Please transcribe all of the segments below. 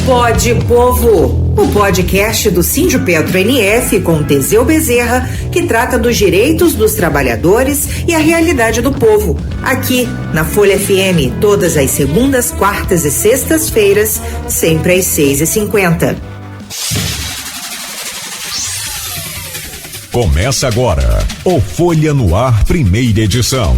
Pode Povo, o podcast do Sindipetro NF com Teseu Bezerra, que trata dos direitos dos trabalhadores e a realidade do povo. Aqui na Folha FM, todas as segundas, quartas e sextas-feiras, sempre às 6h50. Começa agora o Folha no Ar, primeira edição.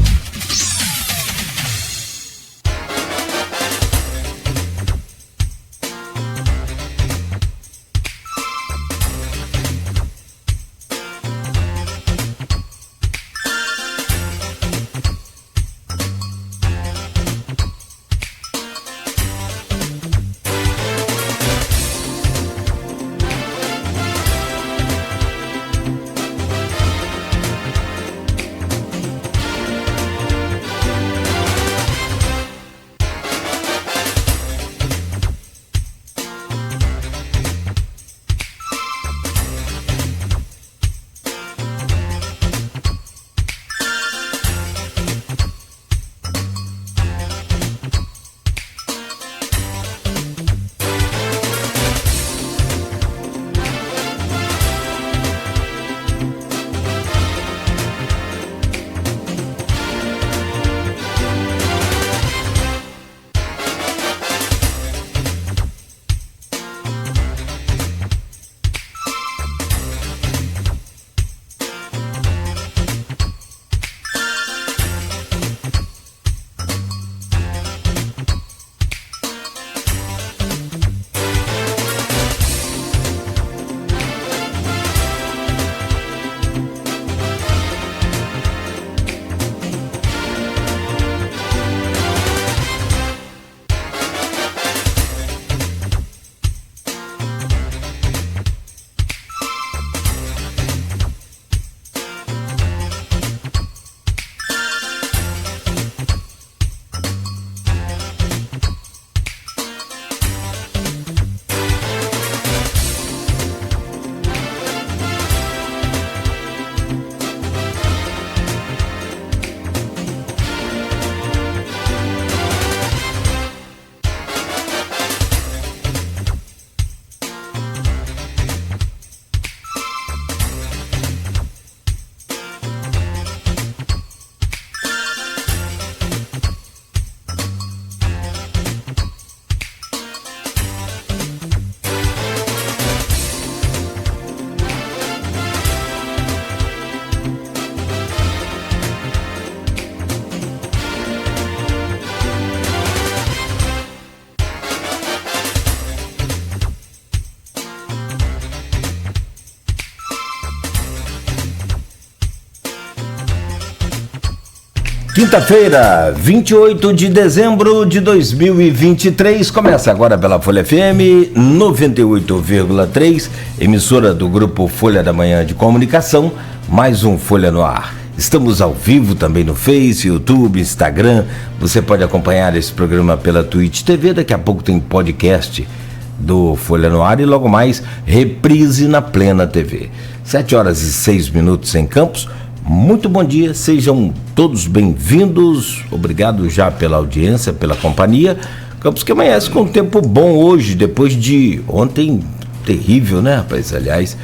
Quinta-feira, 28 de dezembro de 2023, começa agora pela Folha FM 98,3, emissora do grupo Folha da Manhã de Comunicação, mais um Folha no Ar. Estamos ao vivo também no Face, YouTube, Instagram, você pode acompanhar esse programa pela Twitch TV, daqui a pouco tem podcast do Folha no Ar e logo mais reprise na Plena TV. 7h06 em Campos. Muito bom dia, sejam todos bem-vindos, obrigado já pela audiência, pela companhia. Campos que amanhece com um tempo bom hoje, depois de ontem terrível, né, rapaz? Aliás,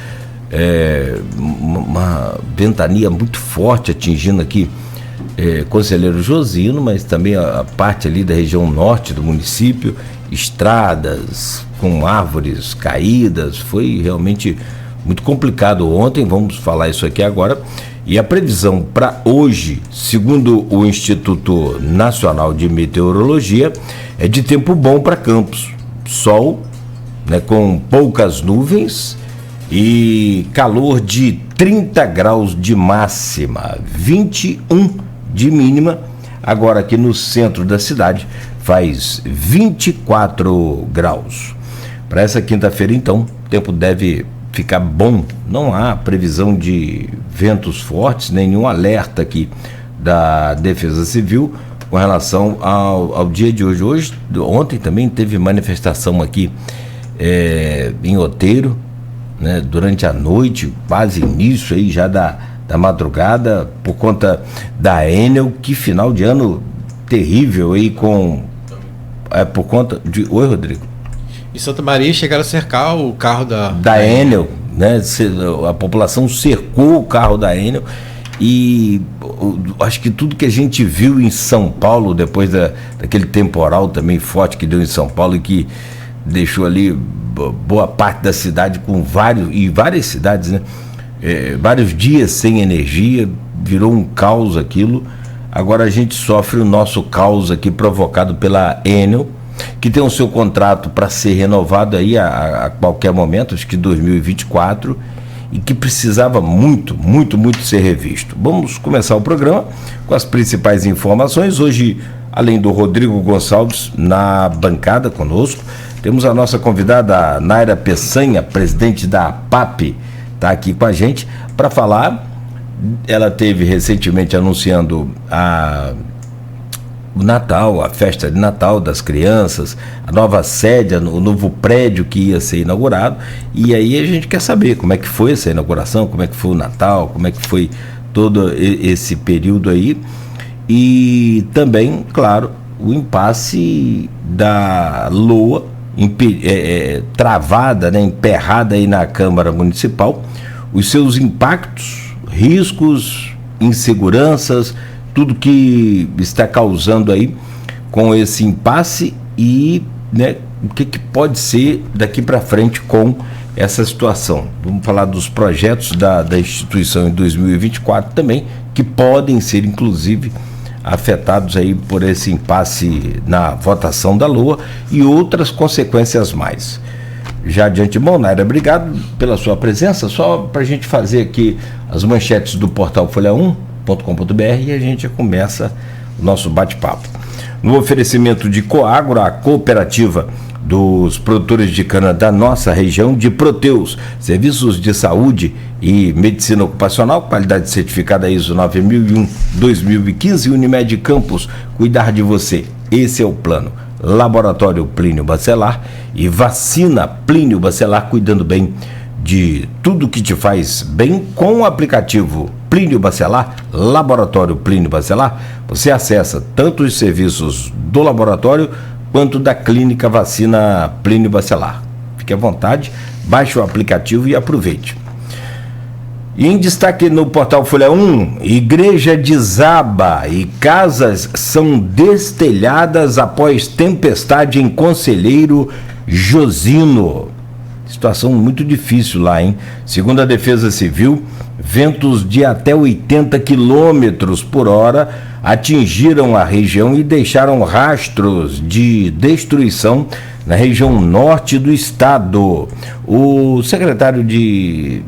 uma ventania muito forte atingindo aqui Conselheiro Josino, mas também a parte ali da região norte do município, estradas com árvores caídas, foi realmente muito complicado ontem, vamos falar isso aqui agora. E a previsão para hoje, segundo o Instituto Nacional de Meteorologia, é de tempo bom para Campos. Sol, né, com poucas nuvens e calor de 30 graus de máxima, 21 de mínima. Agora aqui no centro da cidade faz 24 graus. Para essa quinta-feira, então, o tempo deve ficar bom, não há previsão de ventos fortes, nenhum alerta aqui da Defesa Civil com relação ao dia de hoje. Ontem também teve manifestação aqui em Outeiro, né, durante a noite, quase início aí já da madrugada, por conta da Enel, que final de ano terrível aí por conta de... Oi, Rodrigo. Em Santa Maria chegaram a cercar o carro da Enel, né? A população cercou o carro da Enel e acho que tudo que a gente viu em São Paulo depois daquele temporal também forte que deu em São Paulo e que deixou ali boa parte da cidade com várias cidades, né? Vários dias sem energia, virou um caos aquilo. Agora a gente sofre o nosso caos aqui provocado pela Enel, que tem o seu contrato para ser renovado aí a qualquer momento, acho que 2024, e que precisava muito ser revisto. Vamos começar o programa com as principais informações. Hoje, além do Rodrigo Gonçalves na bancada conosco, temos a nossa convidada Naira Peçanha, presidente da APAP, está aqui com a gente para falar. Ela teve recentemente anunciando o Natal, a festa de Natal das crianças, a nova sede, o novo prédio que ia ser inaugurado, e aí a gente quer saber como é que foi essa inauguração, como é que foi o Natal, como é que foi todo esse período aí, e também, claro, o impasse da LOA, travada, né, emperrada aí na Câmara Municipal, os seus impactos, riscos, inseguranças, tudo que está causando aí com esse impasse e, né, o que pode ser daqui para frente com essa situação. Vamos falar dos projetos da instituição em 2024 também, que podem ser inclusive afetados aí por esse impasse na votação da LOA e outras consequências mais. Já de antemão, Naira, obrigado pela sua presença. Só para a gente fazer aqui as manchetes do portal folha1.com.br e a gente já começa o nosso bate-papo. No oferecimento de Coagro, a cooperativa dos produtores de cana da nossa região, de Proteus, serviços de saúde e medicina ocupacional, qualidade certificada ISO 9001-2015, Unimed Campos, cuidar de você, esse é o plano. Laboratório Plínio Bacelar e vacina Plínio Bacelar, cuidando bem de tudo que te faz bem com o aplicativo Plínio Bacelar, Laboratório Plínio Bacelar. Você acessa tanto os serviços do laboratório quanto da clínica vacina Plínio Bacelar. Fique à vontade, baixe o aplicativo e aproveite. E em destaque no portal Folha 1, igreja desaba e casas são destelhadas após tempestade em Conselheiro Josino. Situação muito difícil lá, hein? Segundo a Defesa Civil, ventos de até 80 quilômetros por hora atingiram a região e deixaram rastros de destruição na região norte do estado. O secretário de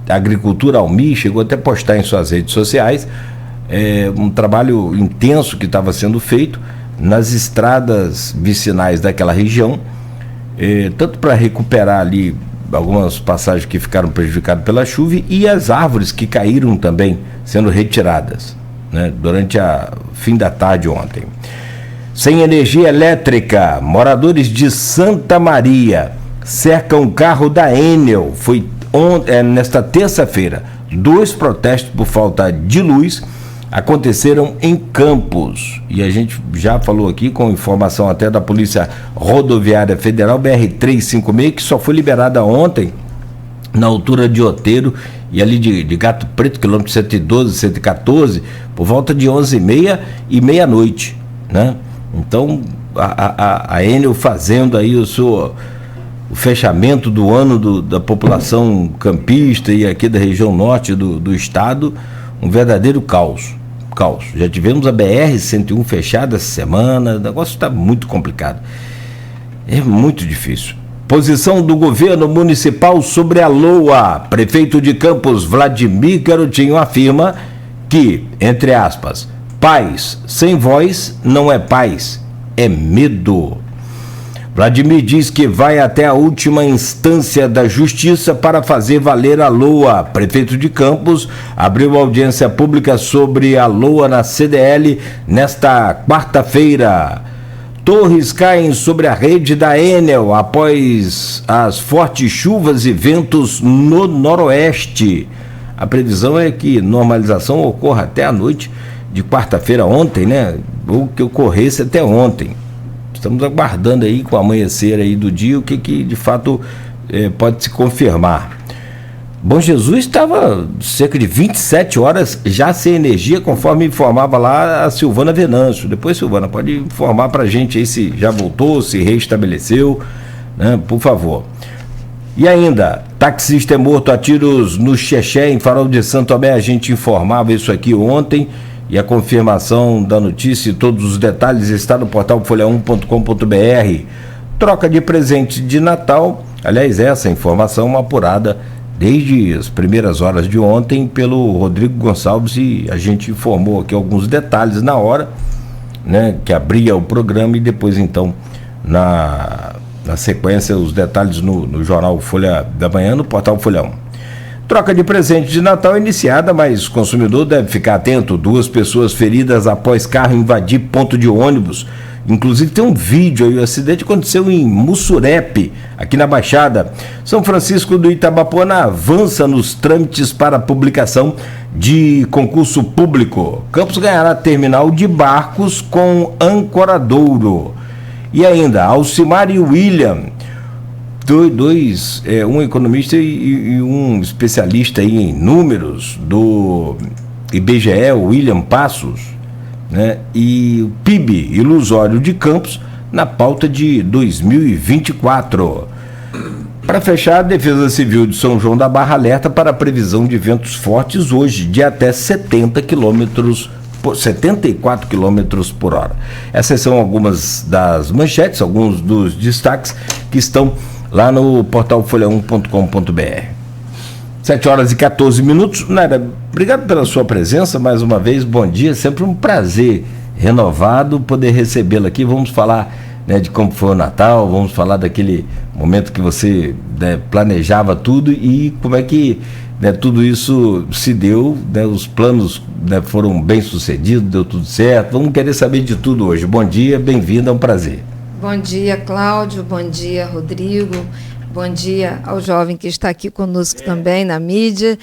Agricultura, Almir, chegou até a postar em suas redes sociais um trabalho intenso que estava sendo feito nas estradas vicinais daquela região, tanto para recuperar ali algumas passagens que ficaram prejudicadas pela chuva e as árvores que caíram também sendo retiradas, né, durante a fim da tarde ontem. Sem energia elétrica, moradores de Santa Maria cercam o carro da Enel. Foi nesta terça-feira, 2 protestos por falta de luz aconteceram em Campos, e a gente já falou aqui com informação até da Polícia Rodoviária Federal, BR-356, que só foi liberada ontem na altura de Oteiro e ali de Gato Preto, quilômetro 112, 114, por volta de 11h30 e meia-noite, né? Então a Enel fazendo aí o fechamento do ano da população campista e aqui da região norte do estado, um verdadeiro caos. Já tivemos a BR-101 fechada essa semana, o negócio está muito complicado. É muito difícil. Posição do governo municipal sobre a LOA. Prefeito de Campos, Vladimir Garotinho, afirma que, entre aspas, paz sem voz não é paz, é medo. Vladimir diz que vai até a última instância da justiça para fazer valer a LOA. Prefeito de Campos abriu audiência pública sobre a LOA na CDL nesta quarta-feira. Torres caem sobre a rede da Enel após as fortes chuvas e ventos no noroeste. A previsão é que normalização ocorra até a noite de quarta-feira ontem, né? Ou que ocorresse até ontem. Estamos aguardando aí com o amanhecer aí do dia o que de fato pode se confirmar. Bom Jesus estava cerca de 27 horas já sem energia, conforme informava lá a Silvana Venâncio. Depois, Silvana, pode informar para a gente aí se já voltou, se reestabeleceu, né, por favor. E ainda, taxista é morto a tiros no Xexé, em Farol de Santo Tomé. A gente informava isso aqui ontem e a confirmação da notícia e todos os detalhes está no portal folha1.com.br. Troca de presente de Natal, aliás, essa informação apurada desde as primeiras horas de ontem pelo Rodrigo Gonçalves, e a gente informou aqui alguns detalhes na hora, né, que abria o programa, e depois então na sequência os detalhes no jornal Folha da Manhã, no portal Folha 1. Troca de presente de Natal iniciada, mas o consumidor deve ficar atento. 2 pessoas feridas após carro invadir ponto de ônibus. Inclusive tem um vídeo aí, o acidente aconteceu em Mussurepe, aqui na Baixada. São Francisco do Itabapoana avança nos trâmites para publicação de concurso público. Campos ganhará terminal de barcos com ancoradouro. E ainda, Alcimar e William, um economista e um especialista aí em números do IBGE, o William Passos, né, e o PIB ilusório de Campos na pauta de 2024. Para fechar, a Defesa Civil de São João da Barra alerta para a previsão de ventos fortes hoje de até 74 km por hora. Essas são algumas das manchetes, alguns dos destaques que estão lá no portal folha1.com.br. 7h14. Naira, obrigado pela sua presença mais uma vez, bom dia, sempre um prazer renovado poder recebê-la aqui. Vamos falar, né, de como foi o Natal, vamos falar daquele momento que você, né, planejava tudo e como é que, né, tudo isso se deu, né, os planos, né, foram bem sucedidos, deu tudo certo. Vamos querer saber de tudo hoje. Bom dia, bem-vindo, é um prazer. Bom dia, Cláudio, bom dia, Rodrigo, bom dia ao jovem que está aqui conosco também na mídia.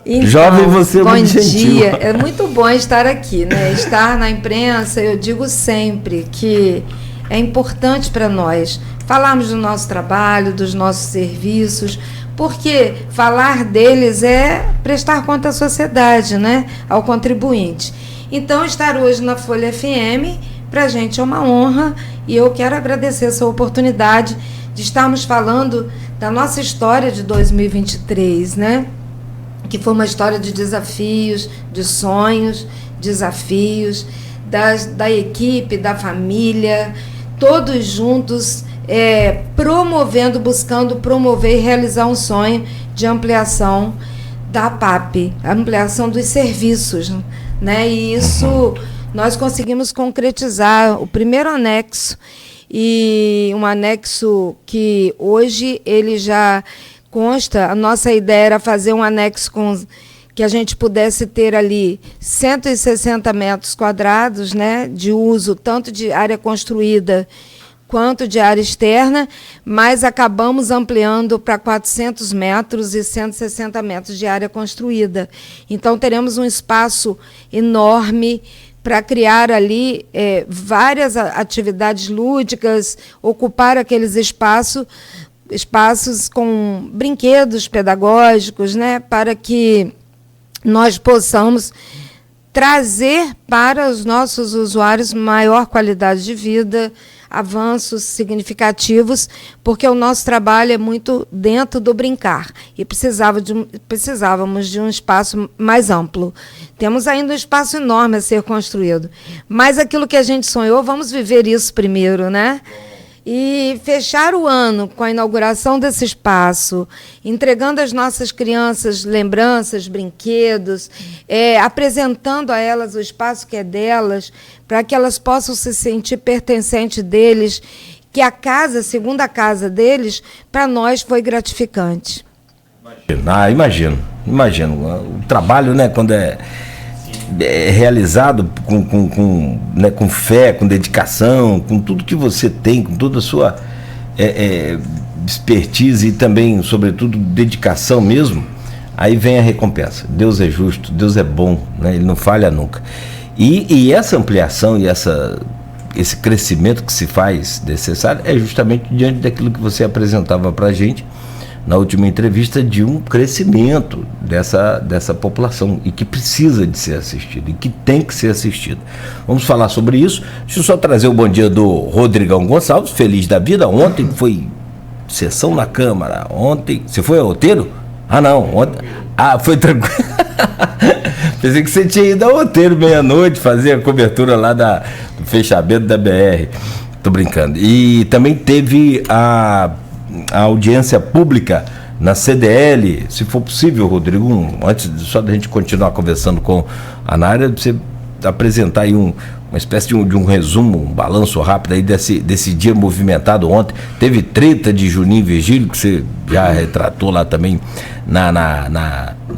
Então, jovem, você é muito gentil. Bom dia, é muito bom estar aqui, né? Estar na imprensa, eu digo sempre que é importante para nós falarmos do nosso trabalho, dos nossos serviços, porque falar deles é prestar conta à sociedade, né? Ao contribuinte. Então, estar hoje na Folha FM, para a gente é uma honra, e eu quero agradecer essa oportunidade de estarmos falando da nossa história de 2023, né? Que foi uma história de desafios, de sonhos, desafios, da equipe, da família, todos juntos, buscando promover e realizar um sonho de ampliação da PAP, ampliação dos serviços, né? E isso nós conseguimos concretizar o primeiro anexo, e um anexo que hoje ele já consta. A nossa ideia era fazer um anexo que a gente pudesse ter ali 160 metros quadrados, né, de uso tanto de área construída quanto de área externa, mas acabamos ampliando para 400 metros e 160 metros de área construída. Então, teremos um espaço enorme para criar ali várias atividades lúdicas, ocupar aqueles espaços com brinquedos pedagógicos, né, para que nós possamos trazer para os nossos usuários maior qualidade de vida, avanços significativos, porque o nosso trabalho é muito dentro do brincar e precisávamos de um espaço mais amplo. Temos ainda um espaço enorme a ser construído, mas aquilo que a gente sonhou, vamos viver isso primeiro, né? E fechar o ano com a inauguração desse espaço, entregando às nossas crianças lembranças, brinquedos, apresentando a elas o espaço que é delas, para que elas possam se sentir pertencentes deles, que a casa, a segunda casa deles, para nós foi gratificante. Imagino. O trabalho, né, quando é realizado com fé, com dedicação, com tudo que você tem, com toda a sua expertise e também, sobretudo, dedicação mesmo, aí vem a recompensa. Deus é justo, Deus é bom, né? Ele não falha nunca. E essa ampliação e esse crescimento que se faz necessário é justamente diante daquilo que você apresentava para a gente na última entrevista, de um crescimento dessa população e que precisa de ser assistido e que tem que ser assistido. Vamos falar sobre isso. Deixa eu só trazer o bom dia do Rodrigão Gonçalves, feliz da vida. Ontem foi sessão na Câmara. Ontem, você foi ao roteiro? Ah, não. Ontem, foi tranquilo. Pensei que você tinha ido ao roteiro meia-noite fazer a cobertura lá do fechamento da BR. Tô brincando. E também teve a audiência pública na CDL. Se for possível, Rodrigo, antes só da gente continuar conversando com a Nária, você apresentar aí uma espécie de um resumo, um balanço rápido aí desse dia movimentado ontem. Teve treta de Juninho Virgílio, que você já retratou lá também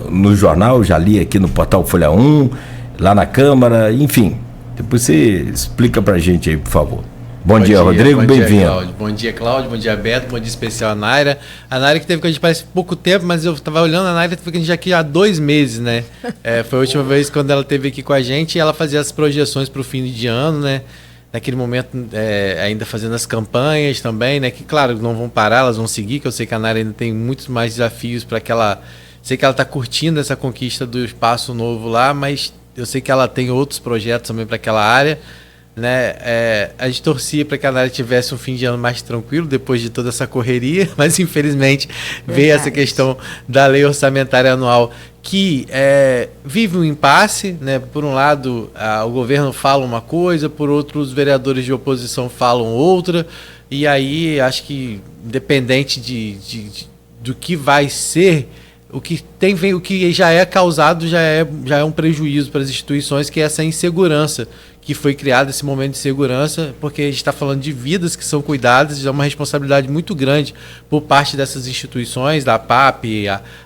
no jornal, já li aqui no portal Folha 1, lá na Câmara, enfim. Depois você explica pra gente aí, por favor. Bom dia, Rodrigo, bem-vindo. Bom dia, Cláudio, bom dia, Beto, bom dia especial a Naira. A Naira que teve com a gente parece pouco tempo, mas eu estava olhando, a Naira teve com a gente aqui há 2 meses, né? Foi a última vez quando ela esteve aqui com a gente e ela fazia as projeções para o fim de ano, né? Naquele momento, ainda fazendo as campanhas também, né? Que, claro, não vão parar, elas vão seguir, que eu sei que a Naira ainda tem muitos mais desafios para que ela... Sei que ela está curtindo essa conquista do espaço novo lá, mas eu sei que ela tem outros projetos também para aquela área, né? A gente torcia para que a Nária tivesse um fim de ano mais tranquilo depois de toda essa correria, mas infelizmente veio essa questão da lei orçamentária anual que vive um impasse, né? Por um lado o governo fala uma coisa, por outro os vereadores de oposição falam outra, e aí acho que independente do que vai ser, o que já é causado já é um prejuízo para as instituições, que é essa insegurança que foi criada, esse momento de segurança, porque a gente está falando de vidas que são cuidadas, é uma responsabilidade muito grande por parte dessas instituições, da PAP,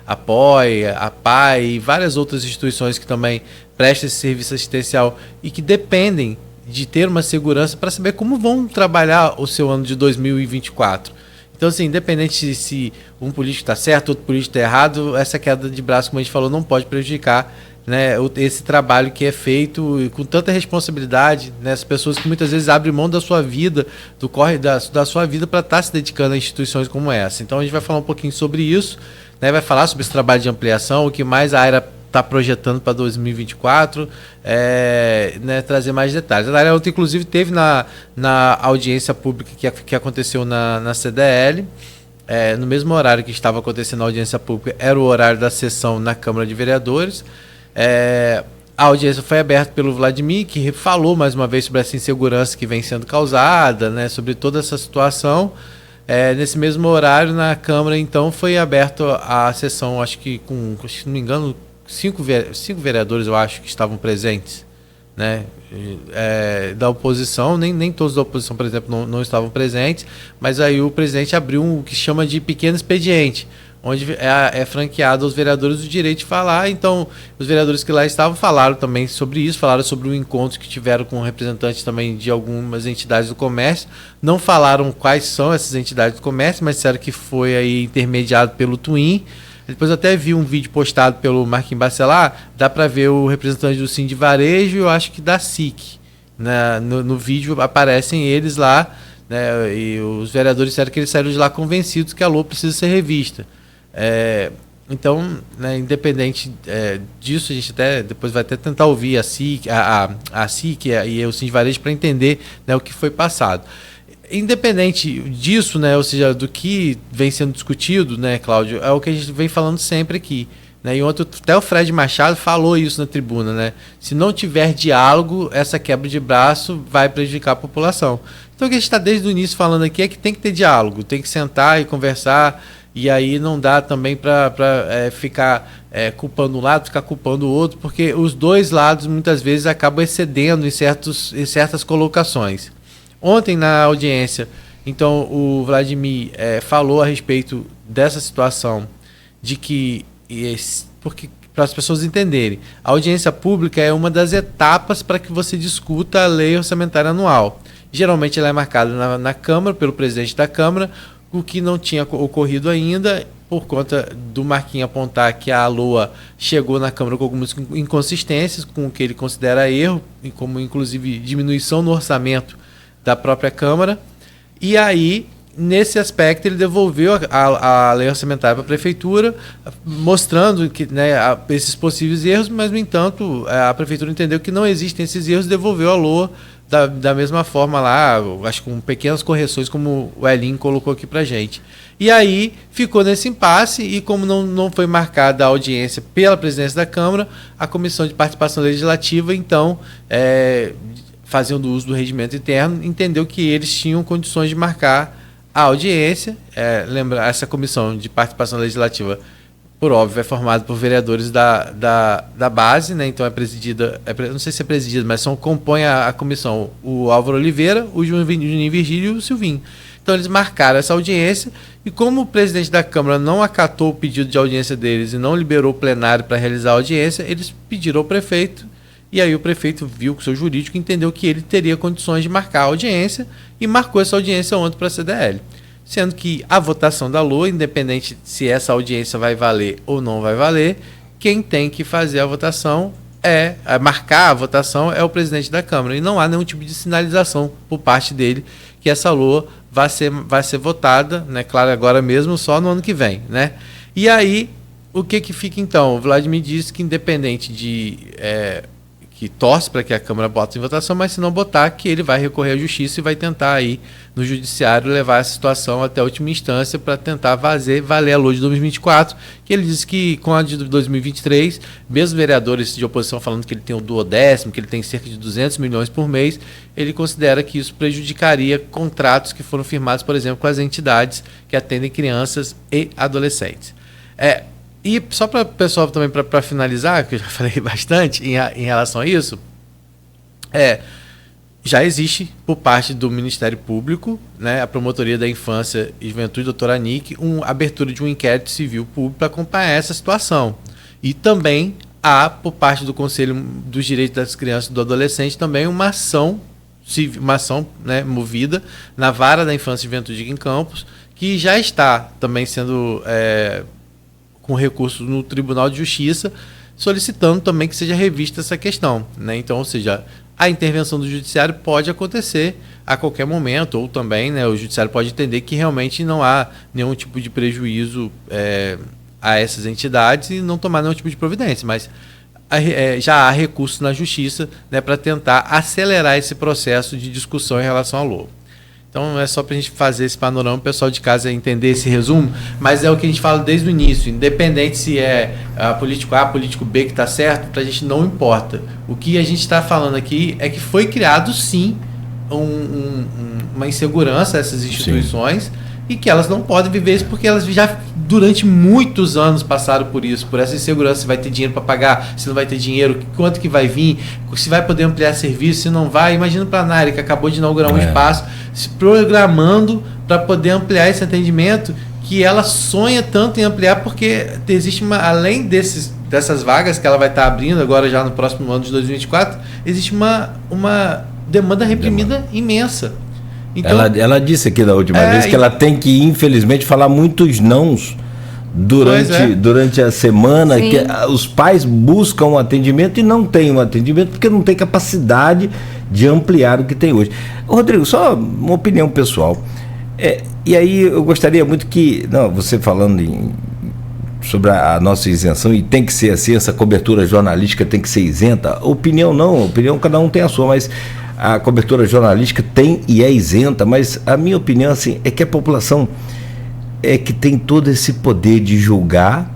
a POI, a PAI e várias outras instituições que também prestam esse serviço assistencial e que dependem de ter uma segurança para saber como vão trabalhar o seu ano de 2024. Então, assim, independente se um político está certo, outro político está errado, essa queda de braço, como a gente falou, não pode prejudicar, né, esse trabalho que é feito com tanta responsabilidade, né, as pessoas que muitas vezes abrem mão da sua vida, do corre da sua vida para estar se dedicando a instituições como essa. Então, a gente vai falar um pouquinho sobre isso, né, vai falar sobre esse trabalho de ampliação, o que mais a AERA está projetando para 2024, né, trazer mais detalhes. A AERA ontem, inclusive, teve na audiência pública que aconteceu na CDL, no mesmo horário que estava acontecendo a audiência pública, era o horário da sessão na Câmara de Vereadores. A audiência foi aberta pelo Vladimir, que falou mais uma vez sobre essa insegurança que vem sendo causada, né, sobre toda essa situação. Nesse mesmo horário, na Câmara, então, foi aberta a sessão, acho que se não me engano, 5 vereadores, eu acho, que estavam presentes, né, da oposição, nem todos da oposição, por exemplo, não estavam presentes, mas aí o presidente abriu o que chama de pequeno expediente, onde é franqueado aos vereadores o direito de falar. Então, os vereadores que lá estavam falaram também sobre isso, falaram sobre o encontro que tiveram com representantes também de algumas entidades do comércio, não falaram quais são essas entidades do comércio, mas disseram que foi aí intermediado pelo Twin. Depois eu até vi um vídeo postado pelo Marquinhos Bacelar, dá para ver o representante do Sim de Varejo e eu acho que da SIC. Né? No vídeo aparecem eles lá, né? E os vereadores disseram que eles saíram de lá convencidos que a LOA precisa ser revista. Então, né, independente disso, a gente depois vai até tentar ouvir a SIC e o Sim de Varejo para entender, né, o que foi passado. Independente disso, né, ou seja, do que vem sendo discutido, né, Cláudio, é o que a gente vem falando sempre aqui. Né, e ontem até o Fred Machado falou isso na tribuna, né? Se não tiver diálogo, essa quebra de braço vai prejudicar a população. Então o que a gente está desde o início falando aqui é que tem que ter diálogo, tem que sentar e conversar, e aí não dá também para ficar culpando um lado, ficar culpando o outro, porque os dois lados muitas vezes acabam excedendo em certas colocações. Ontem na audiência, então o Vladimir falou a respeito dessa situação, de que, porque para as pessoas entenderem, a audiência pública é uma das etapas para que você discuta a lei orçamentária anual. Geralmente ela é marcada na Câmara, pelo presidente da Câmara, o que não tinha ocorrido ainda, por conta do Marquinhos apontar que a LOA chegou na Câmara com algumas inconsistências, com o que ele considera erro, e como inclusive diminuição no orçamento da própria Câmara. E aí, nesse aspecto, ele devolveu a lei orçamentária para a Prefeitura, mostrando que, né, esses possíveis erros, mas, no entanto, a Prefeitura entendeu que não existem esses erros e devolveu a LOA da mesma forma lá, acho que com pequenas correções, como o Elinho colocou aqui para a gente. E aí ficou nesse impasse, e como não foi marcada a audiência pela presidência da Câmara, a Comissão de Participação Legislativa, então, fazendo uso do regimento interno, entendeu que eles tinham condições de marcar a audiência. Lembra, essa Comissão de Participação Legislativa, por óbvio, é formada por vereadores da base, né? Então é presidida, não sei se é presidida, mas compõe a comissão o Álvaro Oliveira, o Juninho Virgílio e o Silvinho. Então eles marcaram essa audiência, e como o presidente da Câmara não acatou o pedido de audiência deles e não liberou o plenário para realizar a audiência, eles pediram ao prefeito, e aí o prefeito viu com o seu jurídico, entendeu que ele teria condições de marcar a audiência, e marcou essa audiência ontem para a CDL. Sendo que a votação da LOA, independente se essa audiência vai valer ou não vai valer, quem tem que fazer a votação marcar a votação é o presidente da Câmara, e não há nenhum tipo de sinalização por parte dele que essa LOA vai ser votada, né, claro, agora mesmo, só no ano que vem, né? E aí, o que fica então? O Vladimir disse que, independente de que torce para que a Câmara bote em votação, mas se não botar, que ele vai recorrer à Justiça e vai tentar aí no Judiciário levar essa situação até a última instância para tentar valer a LOA de 2024, que ele disse que com a de 2023, mesmo vereadores de oposição falando que ele tem o duodécimo, que ele tem cerca de 200 milhões por mês, ele considera que isso prejudicaria contratos que foram firmados, por exemplo, com as entidades que atendem crianças e adolescentes. E só para o pessoal também, para finalizar, que eu já falei bastante em relação a isso, já existe por parte do Ministério Público, né, a Promotoria da Infância e Juventude, doutora Anique, abertura de um inquérito civil público para acompanhar essa situação. E também há, por parte do Conselho dos Direitos das Crianças e do Adolescente, também uma ação, né, movida na Vara da Infância e Juventude aqui em Campos, que já está também sendo com recurso no Tribunal de Justiça, solicitando também que seja revista essa questão, né? Então, ou seja, a intervenção do Judiciário pode acontecer a qualquer momento, ou também, né, o Judiciário pode entender que realmente não há nenhum tipo de prejuízo a essas entidades e não tomar nenhum tipo de providência, mas já há recurso na Justiça, né, para tentar acelerar esse processo de discussão em relação ao LOA. Então é só para a gente fazer esse panorama, o pessoal de casa entender esse resumo, mas é o que a gente fala desde o início, independente se é político A, político B que está certo, para a gente não importa. O que a gente está falando aqui é que foi criado sim uma insegurança a essas instituições, sim, e que elas não podem viver isso porque elas já durante muitos anos passaram por isso, por essa insegurança, se vai ter dinheiro para pagar, se não vai ter dinheiro, quanto que vai vir, se vai poder ampliar serviço, se não vai. Imagina para a Naira, que acabou de inaugurar um espaço, se programando para poder ampliar esse atendimento, que ela sonha tanto em ampliar, porque existe além dessas vagas que ela vai estar abrindo agora já no próximo ano de 2024, existe uma demanda reprimida imensa. Então, ela disse aqui da última vez que ela tem que, infelizmente, falar muitos nãos durante a semana, sim, que os pais buscam um atendimento e não têm um atendimento porque não tem capacidade de ampliar o que tem hoje. Rodrigo, só uma opinião pessoal. E aí eu gostaria muito que, você falando sobre a nossa isenção, e tem que ser assim, essa cobertura jornalística tem que ser isenta. Opinião cada um tem a sua, mas a cobertura jornalística tem e é isenta, mas a minha opinião assim, é que a população é que tem todo esse poder de julgar,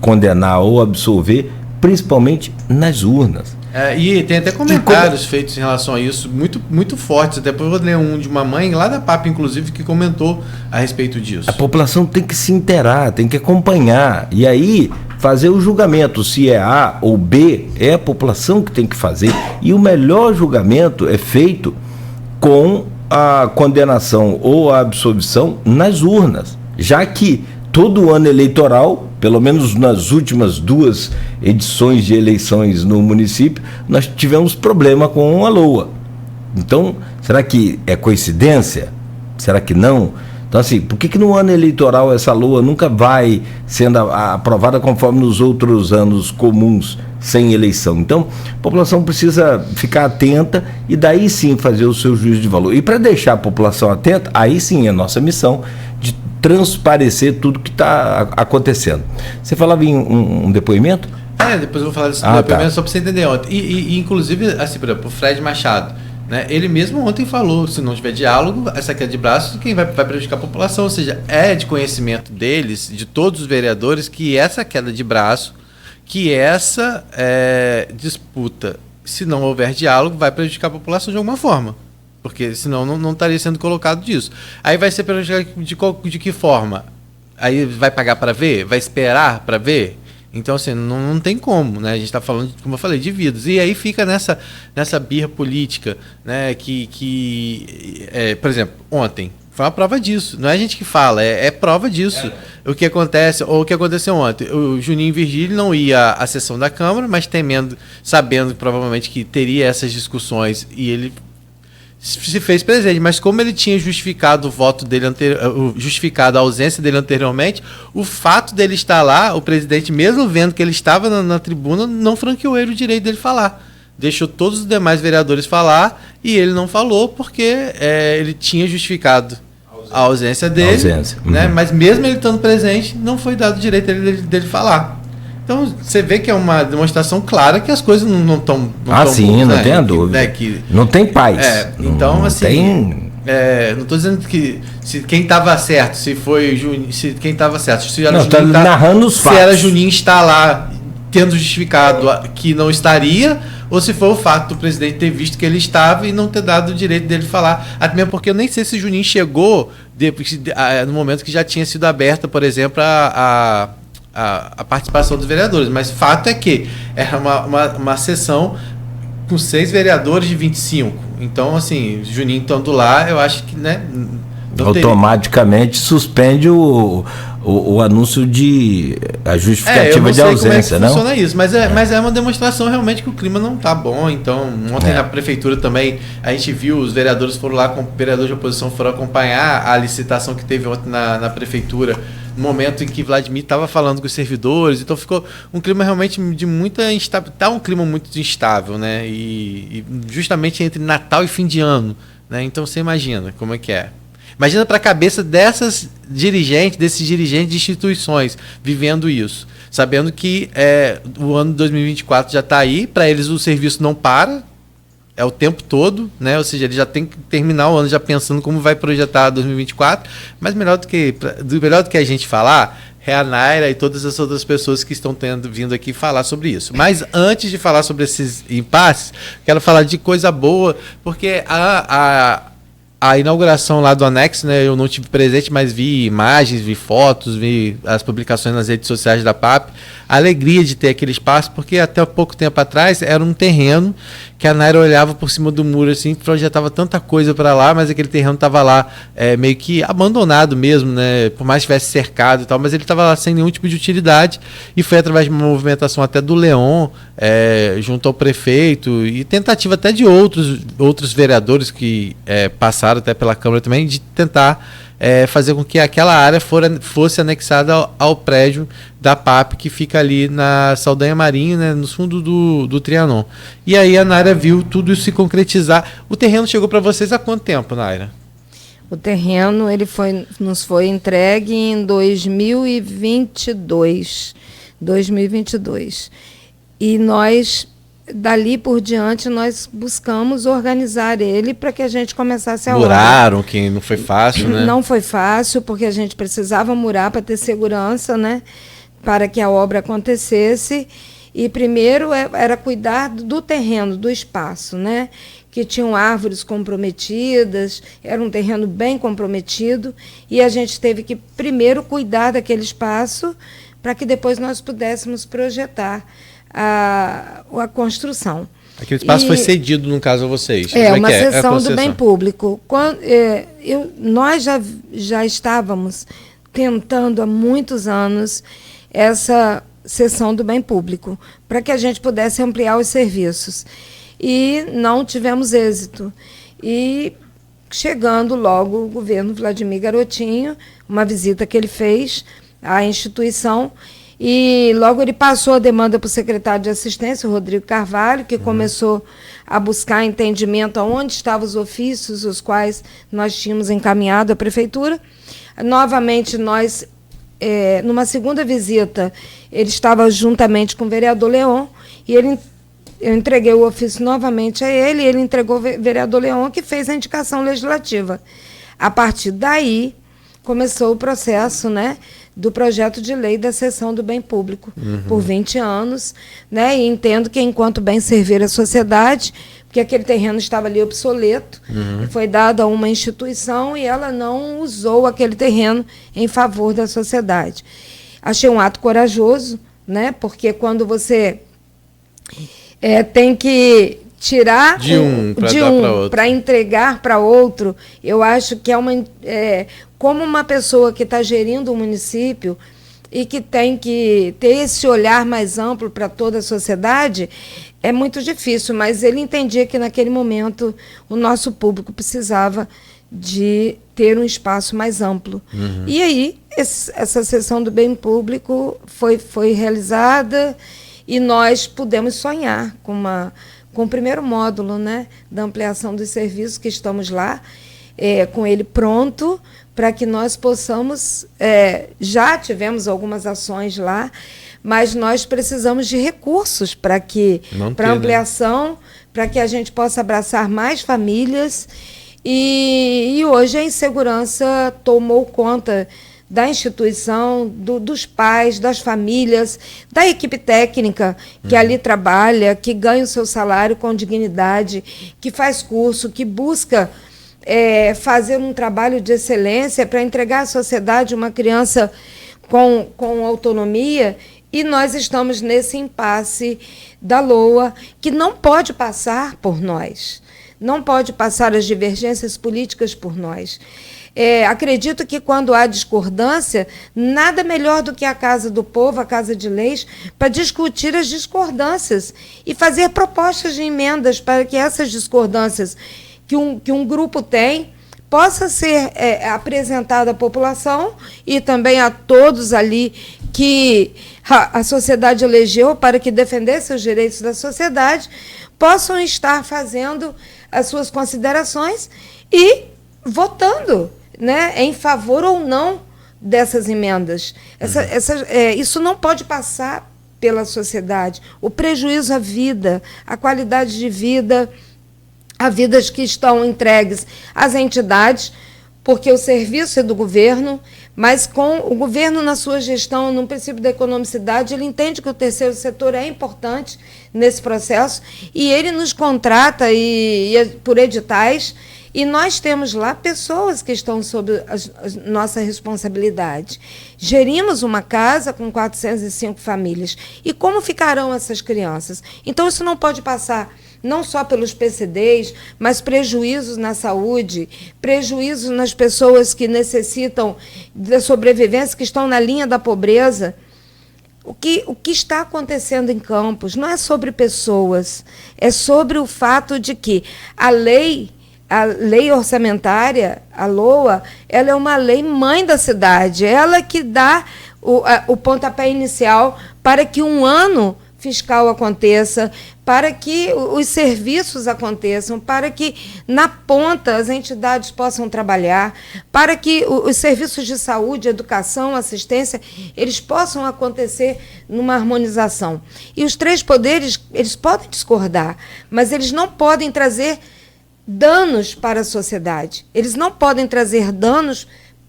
condenar ou absolver, principalmente nas urnas. E tem até comentários feitos em relação a isso, muito, muito fortes. Depois eu vou ler um de uma mãe lá da PAP, inclusive, que comentou a respeito disso. A população tem que se inteirar, tem que acompanhar, e aí fazer o julgamento, se é A ou B, é a população que tem que fazer, e o melhor julgamento é feito com a condenação ou a absolvição nas urnas, já que todo ano eleitoral, pelo menos nas últimas 2 edições de eleições no município, nós tivemos problema com a LOA. Então, será que é coincidência? Será que não? Então, assim, por que no ano eleitoral essa LOA nunca vai sendo aprovada conforme nos outros anos comuns, sem eleição. Então, a população precisa ficar atenta e daí sim fazer o seu juízo de valor. E para deixar a população atenta, aí sim é nossa missão de transparecer tudo que está acontecendo. Você falava em um depoimento? Depois eu vou falar desse depoimento, só para você entender ontem. E inclusive, assim, por exemplo, o Fred Machado, né, ele mesmo ontem falou, se não tiver diálogo, essa queda de braço, quem vai prejudicar a população. Ou seja, é de conhecimento deles, de todos os vereadores, que essa queda de braço, que essa disputa, se não houver diálogo, vai prejudicar a população de alguma forma. Porque senão não estaria sendo colocado disso. Aí vai ser prejudicado de que forma? Aí vai pagar para ver? Vai esperar para ver? Então, assim, não tem como, né? A gente está falando, como eu falei, de vidas. E aí fica nessa birra política, né? Por exemplo, ontem foi uma prova disso. Não é a gente que fala, é prova disso. O que acontece, ou o que aconteceu ontem. O Juninho Virgílio não ia à sessão da Câmara, mas sabendo provavelmente que teria essas discussões, e ele se fez presente, mas como ele tinha justificado o voto dele justificado a ausência dele anteriormente, o fato dele estar lá, o presidente, mesmo vendo que ele estava na tribuna, não franqueou ele o direito dele falar. Deixou todos os demais vereadores falar e ele não falou porque ele tinha justificado a ausência dele, né? Mas mesmo ele estando presente, não foi dado o direito dele falar. Então, você vê que é uma demonstração clara que as coisas não estão... sim, não tem a dúvida. Não tem paz. Então, assim... não estou dizendo que quem estava certo, se quem estava certo... Se era Juninho, narrando os fatos. Se era Juninho estar lá tendo justificado que não estaria, ou se foi o fato do presidente ter visto que ele estava e não ter dado o direito dele falar. Até mesmo porque eu nem sei se Juninho chegou no momento que já tinha sido aberta, por exemplo, a participação dos vereadores, mas fato é que era uma sessão com 6 vereadores de 25. Então, assim, Juninho estando lá, eu acho que, né, automaticamente suspende o anúncio de a justificativa de ausência, não? Funciona isso, mas é uma demonstração realmente que o clima não está bom. Então, ontem na prefeitura também a gente viu, os vereadores foram lá, vereadores de oposição foram acompanhar a licitação que teve ontem na prefeitura, no momento em que Vladimir estava falando com os servidores. Então ficou um clima realmente de muita instabilidade. Está um clima muito instável, né? E justamente entre Natal e fim de ano, né? Então você imagina como é que é. Imagina para a cabeça desses dirigentes de instituições vivendo isso, sabendo que o ano de 2024 já está aí, para eles o serviço não para, é o tempo todo, né? Ou seja, ele já tem que terminar o ano já pensando como vai projetar 2024, mas melhor do que a gente falar, é a Naira e todas as outras pessoas que estão vindo aqui falar sobre isso. Mas antes de falar sobre esses impasses, quero falar de coisa boa, porque a inauguração lá do anexo, né, eu não tive presente, mas vi imagens, vi fotos, vi as publicações nas redes sociais da PAP. A alegria de ter aquele espaço, porque até pouco tempo atrás era um terreno que a Naira olhava por cima do muro, assim, projetava tanta coisa para lá, mas aquele terreno estava lá meio que abandonado mesmo, né, por mais que estivesse cercado e tal, mas ele estava lá sem nenhum tipo de utilidade, e foi através de uma movimentação até do Leon, junto ao prefeito, e tentativa até de outros vereadores que passaram até pela Câmara também, de tentar fazer com que aquela área fosse anexada ao prédio da PAP, que fica ali na Saldanha Marinho, né, no fundo do Trianon. E aí a Naira viu tudo isso se concretizar. O terreno chegou para vocês há quanto tempo, Naira? O terreno nos foi entregue em 2022. E nós, dali por diante, nós buscamos organizar ele para que a gente começasse a obra. Muraram, que não foi fácil, né? Não foi fácil, porque a gente precisava murar para ter segurança, né? Para que a obra acontecesse. E primeiro era cuidar do terreno, do espaço, né? Que tinham árvores comprometidas, era um terreno bem comprometido, e a gente teve que primeiro cuidar daquele espaço para que depois nós pudéssemos projetar a construção. Aquele espaço foi cedido, no caso, a vocês? Uma cessão do bem público. Nós já estávamos tentando há muitos anos essa cessão do bem público, para que a gente pudesse ampliar os serviços. E não tivemos êxito. E chegando logo o governo Vladimir Garotinho, uma visita que ele fez à instituição, E logo ele passou a demanda para o secretário de assistência, o Rodrigo Carvalho, que começou a buscar entendimento aonde estavam os ofícios, os quais nós tínhamos encaminhado à prefeitura. Novamente, nós, numa segunda visita, ele estava juntamente com o vereador Leon, e eu entreguei o ofício novamente a ele, e ele entregou ao vereador Leon, que fez a indicação legislativa. A partir daí, começou o processo, né, do projeto de lei da cessão do bem público por 20 anos, né, e entendo que enquanto bem servir a sociedade, porque aquele terreno estava ali obsoleto, foi dado a uma instituição e ela não usou aquele terreno em favor da sociedade. Achei um ato corajoso, né, porque quando você tem que tirar de um para entregar para outro, eu acho que como uma pessoa que está gerindo um município e que tem que ter esse olhar mais amplo para toda a sociedade, é muito difícil, mas ele entendia que naquele momento o nosso público precisava de ter um espaço mais amplo. E aí, essa sessão do bem público foi realizada e nós pudemos sonhar com o primeiro módulo, né, da ampliação dos serviços, que estamos lá, com ele pronto, para que nós possamos, já tivemos algumas ações lá, mas nós precisamos de recursos para ampliação, para que a gente possa abraçar mais famílias, e hoje a insegurança tomou conta da instituição, dos pais, das famílias, da equipe técnica que ali trabalha, que ganha o seu salário com dignidade, que faz curso, que busca fazer um trabalho de excelência para entregar à sociedade uma criança com autonomia, e nós estamos nesse impasse da LOA, que não pode passar por nós, não pode passar as divergências políticas por nós. Acredito que quando há discordância, nada melhor do que a Casa do Povo, a Casa de Leis, para discutir as discordâncias e fazer propostas de emendas para que essas discordâncias que um grupo tem possa ser apresentada à população e também a todos ali que a sociedade elegeu para que defendesse os direitos da sociedade, possam estar fazendo as suas considerações e votando, né, em favor ou não dessas emendas. Isso não pode passar pela sociedade. O prejuízo à vida, à qualidade de vida, a vidas que estão entregues às entidades, porque o serviço é do governo, mas com o governo na sua gestão, no princípio da economicidade, ele entende que o terceiro setor é importante nesse processo, e ele nos contrata por editais, e nós temos lá pessoas que estão sob a nossa responsabilidade. Gerimos uma casa com 405 famílias. E como ficarão essas crianças? Então, isso não pode passar não só pelos PCDs, mas prejuízos na saúde, prejuízos nas pessoas que necessitam da sobrevivência, que estão na linha da pobreza. O que está acontecendo em Campos não é sobre pessoas, é sobre o fato de que a lei orçamentária, a LOA, ela é uma lei mãe da cidade, ela que dá o pontapé inicial para que um ano fiscal aconteça, para que os serviços aconteçam, para que na ponta as entidades possam trabalhar, para que os serviços de saúde, educação, assistência, eles possam acontecer numa harmonização. E os três poderes, eles podem discordar, mas eles não podem trazer danos para a sociedade. Eles não podem trazer danos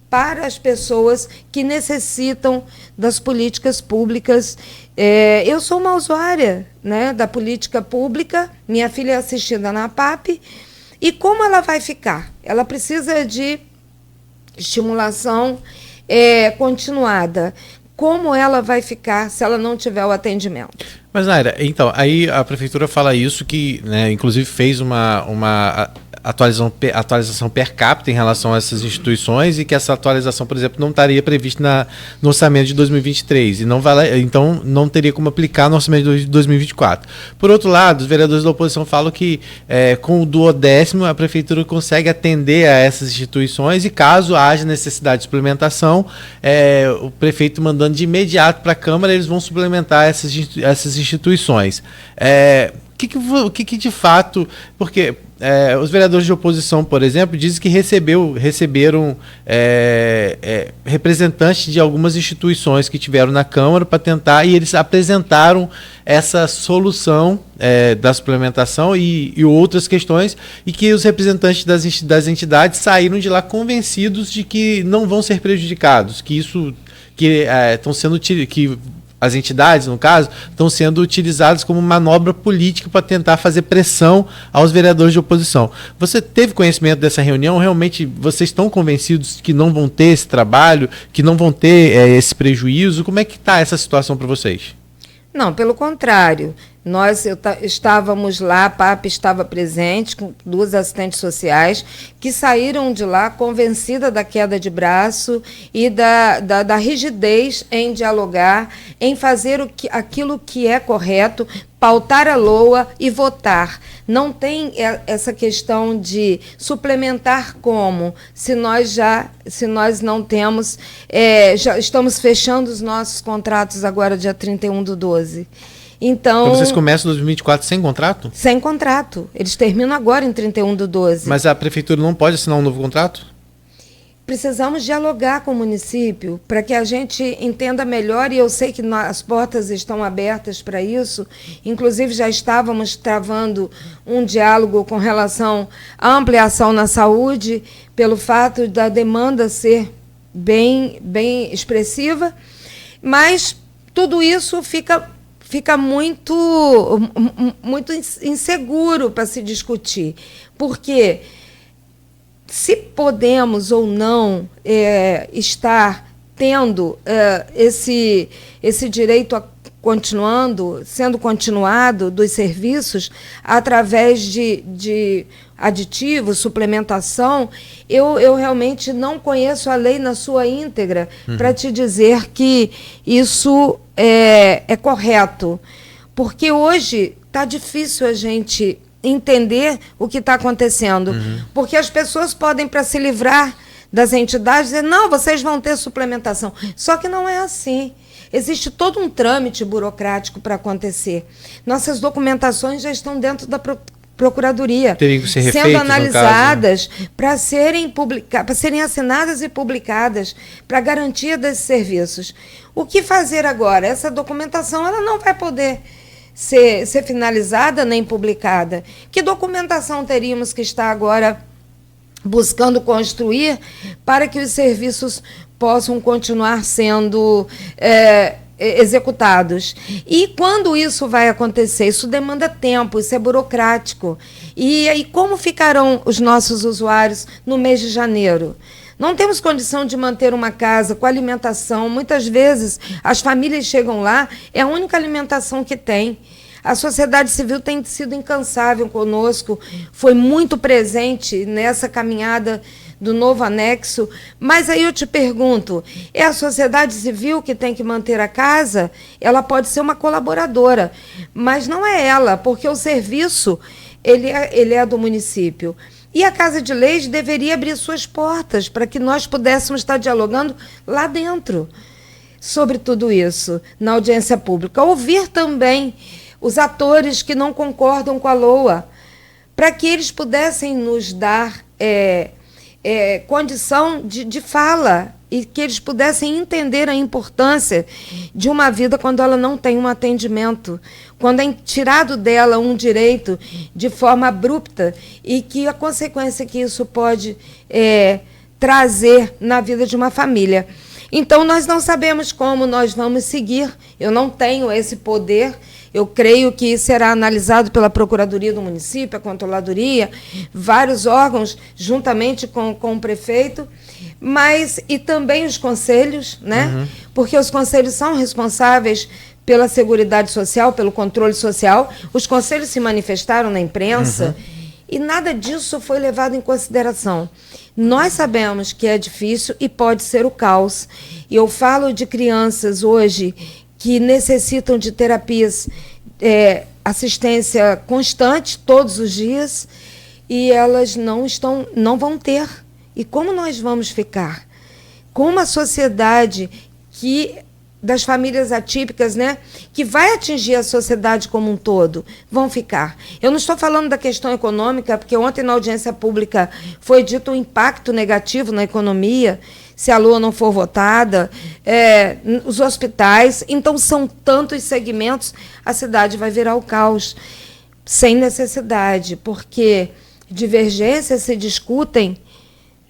para as pessoas que necessitam das políticas públicas. Eu sou uma usuária, né, da política pública, minha filha é assistida na APAP, e como ela vai ficar? Ela precisa de estimulação continuada. Como ela vai ficar se ela não tiver o atendimento? Mas, Naira, então, aí a prefeitura fala isso, que, né, inclusive fez atualização per capita em relação a essas instituições e que essa atualização, por exemplo, não estaria prevista no orçamento de 2023 e então não teria como aplicar no orçamento de 2024. Por outro lado, os vereadores da oposição falam que com o duodécimo a prefeitura consegue atender a essas instituições e caso haja necessidade de suplementação, o prefeito mandando de imediato para a Câmara, eles vão suplementar essas instituições. O que de fato... Porque os vereadores de oposição, por exemplo, dizem que receberam representantes de algumas instituições que tiveram na Câmara para tentar, e eles apresentaram essa solução da suplementação e outras questões, e que os representantes das entidades saíram de lá convencidos de que não vão ser prejudicados, que isso estão sendo que as entidades, no caso, estão sendo utilizadas como manobra política para tentar fazer pressão aos vereadores de oposição. Você teve conhecimento dessa reunião? Realmente vocês estão convencidos que não vão ter esse trabalho, que não vão ter esse prejuízo? Como é que está essa situação para vocês? Não, pelo contrário. Nós estávamos lá, a PAP estava presente, com 2 assistentes sociais, que saíram de lá convencida da queda de braço e da rigidez em dialogar, em fazer aquilo que é correto, pautar a LOA e votar. Não tem essa questão de suplementar como, se nós não temos, já estamos fechando os nossos contratos agora, dia 31/12. Então vocês começam 2024 sem contrato? Sem contrato. Eles terminam agora em 31/12. Mas a prefeitura não pode assinar um novo contrato? Precisamos dialogar com o município para que a gente entenda melhor, e eu sei que as portas estão abertas para isso. Inclusive, já estávamos travando um diálogo com relação à ampliação na saúde, pelo fato da demanda ser bem expressiva, mas tudo isso fica muito inseguro para se discutir, porque se podemos ou não estar tendo esse direito sendo continuado dos serviços através de aditivos, suplementação, eu realmente não conheço a lei na sua íntegra para te dizer que isso é correto. Porque hoje está difícil a gente entender o que está acontecendo. Porque as pessoas podem, para se livrar das entidades, dizer, não, vocês vão ter suplementação. Só que não é assim. Existe todo um trâmite burocrático para acontecer. Nossas documentações já estão dentro da Procuradoria, teriam que ser refeitos, sendo analisadas para serem assinadas e publicadas para garantia desses serviços. O que fazer agora? Essa documentação ela não vai poder ser finalizada nem publicada. Que documentação teríamos que estar agora buscando construir para que os serviços possam continuar sendo executados? E quando isso vai acontecer? Isso demanda tempo, isso é burocrático. E aí como ficarão os nossos usuários no mês de janeiro? Não temos condição de manter uma casa com alimentação. Muitas vezes as famílias chegam lá, é a única alimentação que tem. A sociedade civil tem sido incansável conosco, foi muito presente nessa caminhada do novo anexo, mas aí eu te pergunto, é a sociedade civil que tem que manter a casa? Ela pode ser uma colaboradora, mas não é ela, porque o serviço ele é do município. E a Casa de Leis deveria abrir suas portas para que nós pudéssemos estar dialogando lá dentro sobre tudo isso, na audiência pública. Ouvir também os atores que não concordam com a LOA, para que eles pudessem nos dar condição de fala e que eles pudessem entender a importância de uma vida quando ela não tem um atendimento, quando é tirado dela um direito de forma abrupta e que a consequência que isso pode trazer na vida de uma família. Então, nós não sabemos como nós vamos seguir, eu não tenho esse poder. Eu creio que será analisado pela Procuradoria do Município, a Controladoria, vários órgãos, juntamente com o prefeito, e também os conselhos, né? Porque os conselhos são responsáveis pela Seguridade Social, pelo controle social. Os conselhos se manifestaram na imprensa E nada disso foi levado em consideração. Nós sabemos que é difícil e pode ser o caos. E eu falo de crianças hoje que necessitam de terapias, assistência constante, todos os dias, e elas não vão ter. E como nós vamos ficar? Com uma sociedade das famílias atípicas, né, que vai atingir a sociedade como um todo, vão ficar. Eu não estou falando da questão econômica, porque ontem na audiência pública foi dito um impacto negativo na economia, se a LOA não for votada, os hospitais. Então, são tantos segmentos, a cidade vai virar o caos, sem necessidade, porque divergências se discutem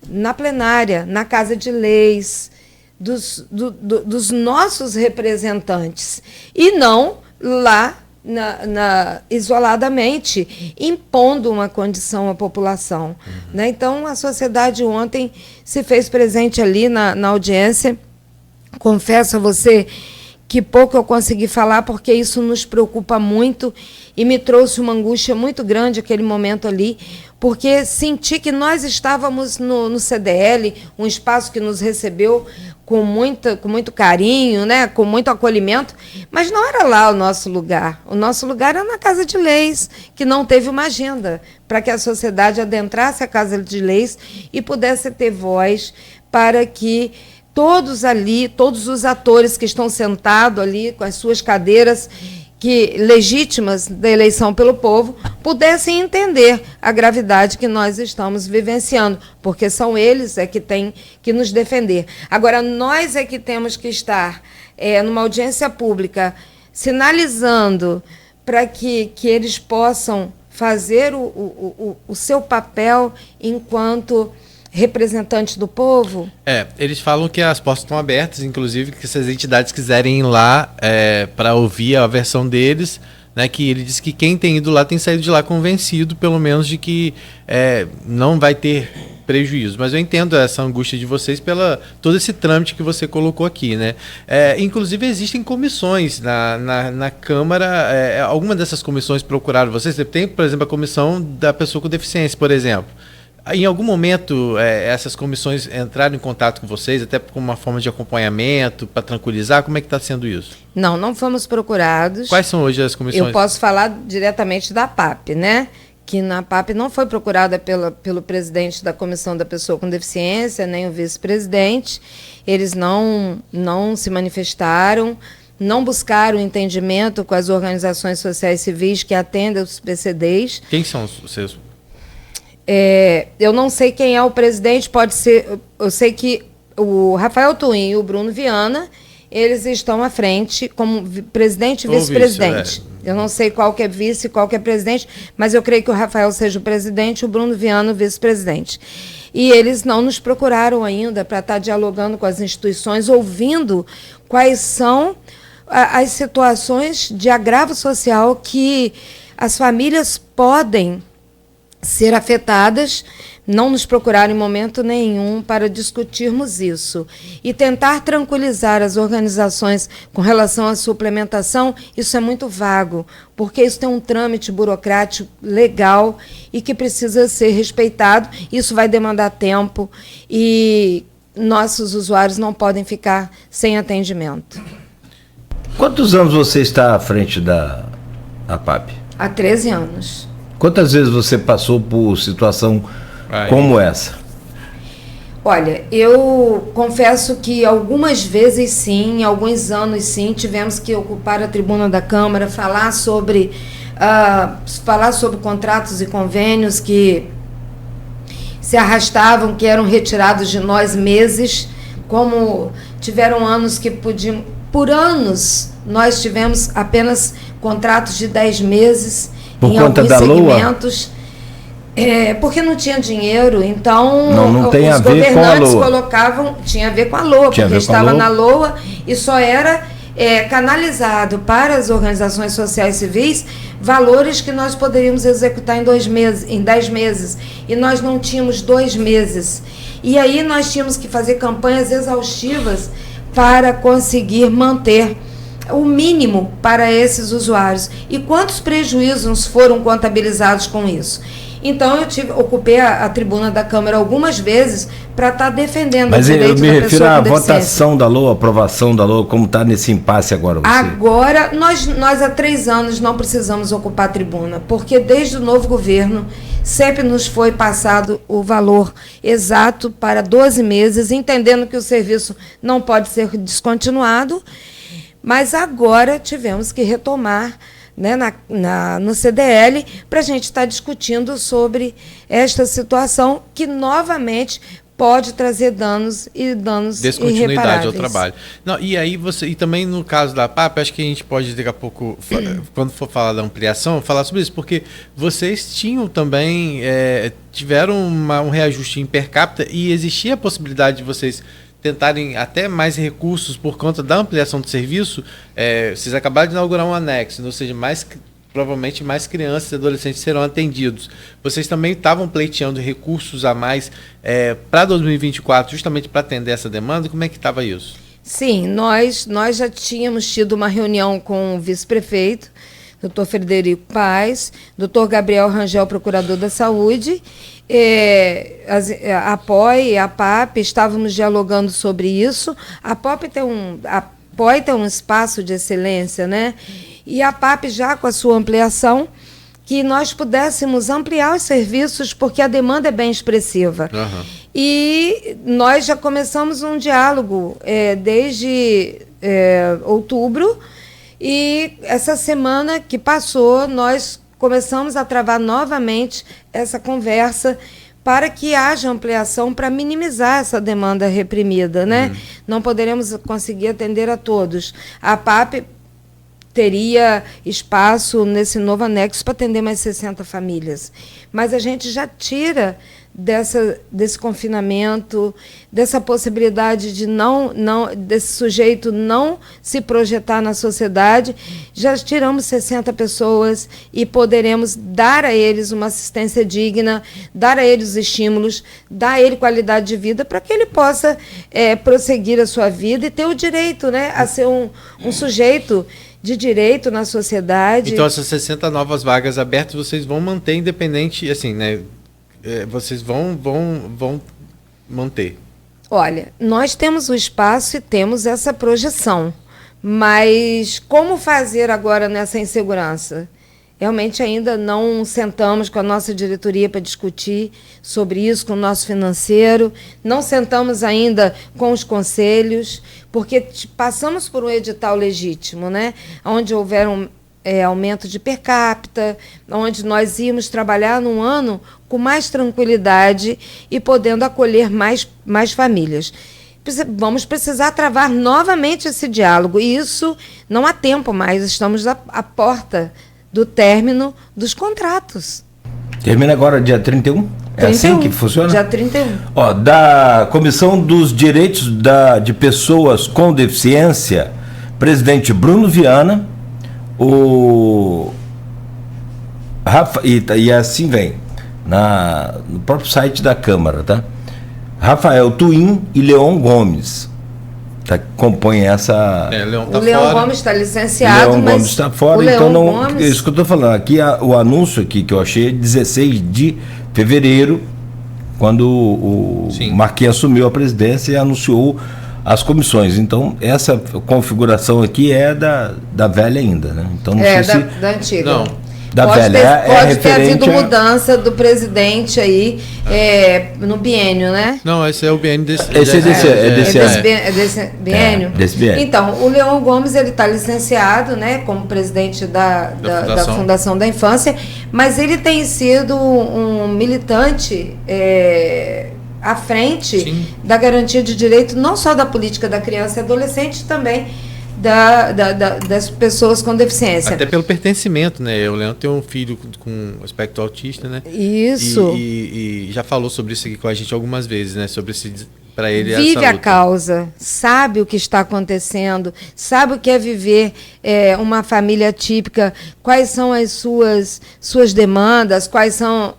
na plenária, na Casa de Leis, dos nossos representantes, e não lá isoladamente, impondo uma condição à população. Né? Então, a sociedade ontem se fez presente ali na audiência. Confesso a você que pouco eu consegui falar, porque isso nos preocupa muito e me trouxe uma angústia muito grande aquele momento ali, porque senti que nós estávamos no CDL, um espaço que nos recebeu com muito carinho, né, com muito acolhimento, mas não era lá o nosso lugar. O nosso lugar era na Casa de Leis, que não teve uma agenda para que a sociedade adentrasse a Casa de Leis e pudesse ter voz para que todos os atores que estão sentados ali com as suas cadeiras legítimas da eleição pelo povo, pudessem entender a gravidade que nós estamos vivenciando, porque são eles que têm que nos defender. Agora, nós que temos que estar numa audiência pública, sinalizando para que eles possam fazer o seu papel enquanto representantes do povo. Eles falam que as portas estão abertas, inclusive que se as entidades quiserem ir lá para ouvir a versão deles, né, que ele disse que quem tem ido lá tem saído de lá convencido, pelo menos, de que não vai ter prejuízo. Mas eu entendo essa angústia de vocês pela todo esse trâmite que você colocou aqui, né? Inclusive existem comissões na Câmara. Alguma dessas comissões procuraram vocês? Tem, por exemplo, a comissão da pessoa com deficiência, por exemplo. Em algum momento, essas comissões entraram em contato com vocês, até como uma forma de acompanhamento, para tranquilizar? Como é que está sendo isso? Não fomos procurados. Quais são hoje as comissões? Eu posso falar diretamente da PAP, né? Que na PAP não foi procurada pelo presidente da Comissão da Pessoa com Deficiência, nem o vice-presidente. Eles não se manifestaram, não buscaram entendimento com as organizações sociais civis que atendem os PCDs. Quem são os seus? Eu não sei quem é o presidente, pode ser. Eu sei que o Rafael Twin e o Bruno Viana, eles estão à frente como presidente e vice-presidente. Eu não sei qual que é vice e qual que é presidente, mas eu creio que o Rafael seja o presidente e o Bruno Viana o vice-presidente. E eles não nos procuraram ainda para estar dialogando com as instituições, ouvindo quais são as situações de agravo social que as famílias podem ser afetadas. Não nos procuraram em momento nenhum para discutirmos isso. E tentar tranquilizar as organizações com relação à suplementação, isso é muito vago, porque isso tem um trâmite burocrático legal e que precisa ser respeitado. Isso vai demandar tempo e nossos usuários não podem ficar sem atendimento. Quantos anos você está à frente da APAP? Há 13 anos. Quantas vezes você passou por situação como essa? Olha, eu confesso que algumas vezes sim, alguns anos sim, tivemos que ocupar a tribuna da Câmara, falar sobre contratos e convênios que se arrastavam, que eram retirados de nós meses, como tiveram anos que podiam... Por anos, nós tivemos apenas contratos de 10 meses, por em conta alguns da segmentos, porque não tinha dinheiro, então não tem os a ver com a governantes LOA. colocavam, tinha a ver com a LOA, porque estava na LOA e só era canalizado para as organizações sociais civis valores que nós poderíamos executar em 10 meses, e nós não tínhamos 2 meses. E aí nós tínhamos que fazer campanhas exaustivas para conseguir manter o mínimo para esses usuários. E quantos prejuízos foram contabilizados com isso? Então eu ocupei a tribuna da Câmara algumas vezes para estar defendendo o direito da pessoa com deficiência. Mas eu me refiro à votação da LOA, aprovação da LOA, como está nesse impasse agora? Agora, nós há 3 anos não precisamos ocupar a tribuna, porque desde o novo governo sempre nos foi passado o valor exato para 12 meses, entendendo que o serviço não pode ser descontinuado, mas agora tivemos que retomar, né, no CDL, para a gente estar discutindo sobre esta situação que novamente pode trazer danos descontinuidade ao trabalho. Não, e aí e também no caso da PAP, acho que a gente pode daqui a pouco, quando for falar da ampliação, falar sobre isso, porque vocês tinham também, tiveram um reajuste em per capita e existia a possibilidade de vocês tentarem até mais recursos por conta da ampliação do serviço. Vocês acabaram de inaugurar um anexo, ou seja, provavelmente mais crianças e adolescentes serão atendidos. Vocês também estavam pleiteando recursos a mais para 2024, justamente para atender essa demanda? Como é que estava isso? Sim, nós já tínhamos tido uma reunião com o vice-prefeito, Dr. Frederico Paes, Dr. Gabriel Rangel, procurador da Saúde, a APOI e a PAP, estávamos dialogando sobre isso. A POI tem um espaço de excelência, né? E a PAP já com a sua ampliação, que nós pudéssemos ampliar os serviços, porque a demanda é bem expressiva. Uhum. E nós já começamos um diálogo desde outubro, e essa semana que passou, nós começamos a travar novamente essa conversa para que haja ampliação para minimizar essa demanda reprimida, né? Não poderemos conseguir atender a todos. A PAP teria espaço nesse novo anexo para atender mais 60 famílias. Mas a gente já tira desse confinamento, dessa possibilidade de desse sujeito não se projetar na sociedade, já tiramos 60 pessoas e poderemos dar a eles uma assistência digna, dar a eles os estímulos, dar a ele qualidade de vida para que ele possa prosseguir a sua vida e ter o direito, né, a ser um sujeito de direito na sociedade. Então, essas 60 novas vagas abertas, vocês vão manter independente, assim, né? Vocês vão manter? Olha, nós temos o espaço e temos essa projeção, mas como fazer agora nessa insegurança? Realmente ainda não sentamos com a nossa diretoria para discutir sobre isso, com o nosso financeiro, não sentamos ainda com os conselhos, porque passamos por um edital legítimo, né? Onde houveram aumento de per capita, onde nós íamos trabalhar num ano com mais tranquilidade e podendo acolher mais famílias. Vamos precisar travar novamente esse diálogo, e isso não há tempo mais, estamos à porta do término dos contratos. Termina agora dia 31? É 31, assim que funciona? Dia 31. Ó, da Comissão dos Direitos de Pessoas com Deficiência, presidente Bruno Viana, o Rafa, e assim vem no próprio site da Câmara, tá? Rafael Twin e Leon Gomes compõem essa. O Leon Gomes está licenciado, Leon Gomes está fora, então não. Gomes... Isso que eu estou falando aqui, o anúncio aqui que eu achei é 16 de fevereiro, quando o Marquinhos assumiu a presidência e anunciou as comissões. Então, essa configuração aqui é da velha ainda, né? Então, não sei se... da antiga. Não. Da pode velha. Pode ter havido mudança do presidente aí no biênio, né? Não, esse é o biênio desse biênio? Desse biênio. Então, o Leon Gomes está licenciado, né, como presidente da Fundação da Infância, mas ele tem sido um militante à frente da garantia de direito, não só da política da criança e adolescente, também das pessoas com deficiência. Até pelo pertencimento, né? O Leandro tem um filho com aspecto autista, né? Isso. E já falou sobre isso aqui com a gente algumas vezes, né? Sobre esse... Para ele vive a causa, sabe o que está acontecendo, sabe o que é viver uma família típica, quais são as suas demandas, quais são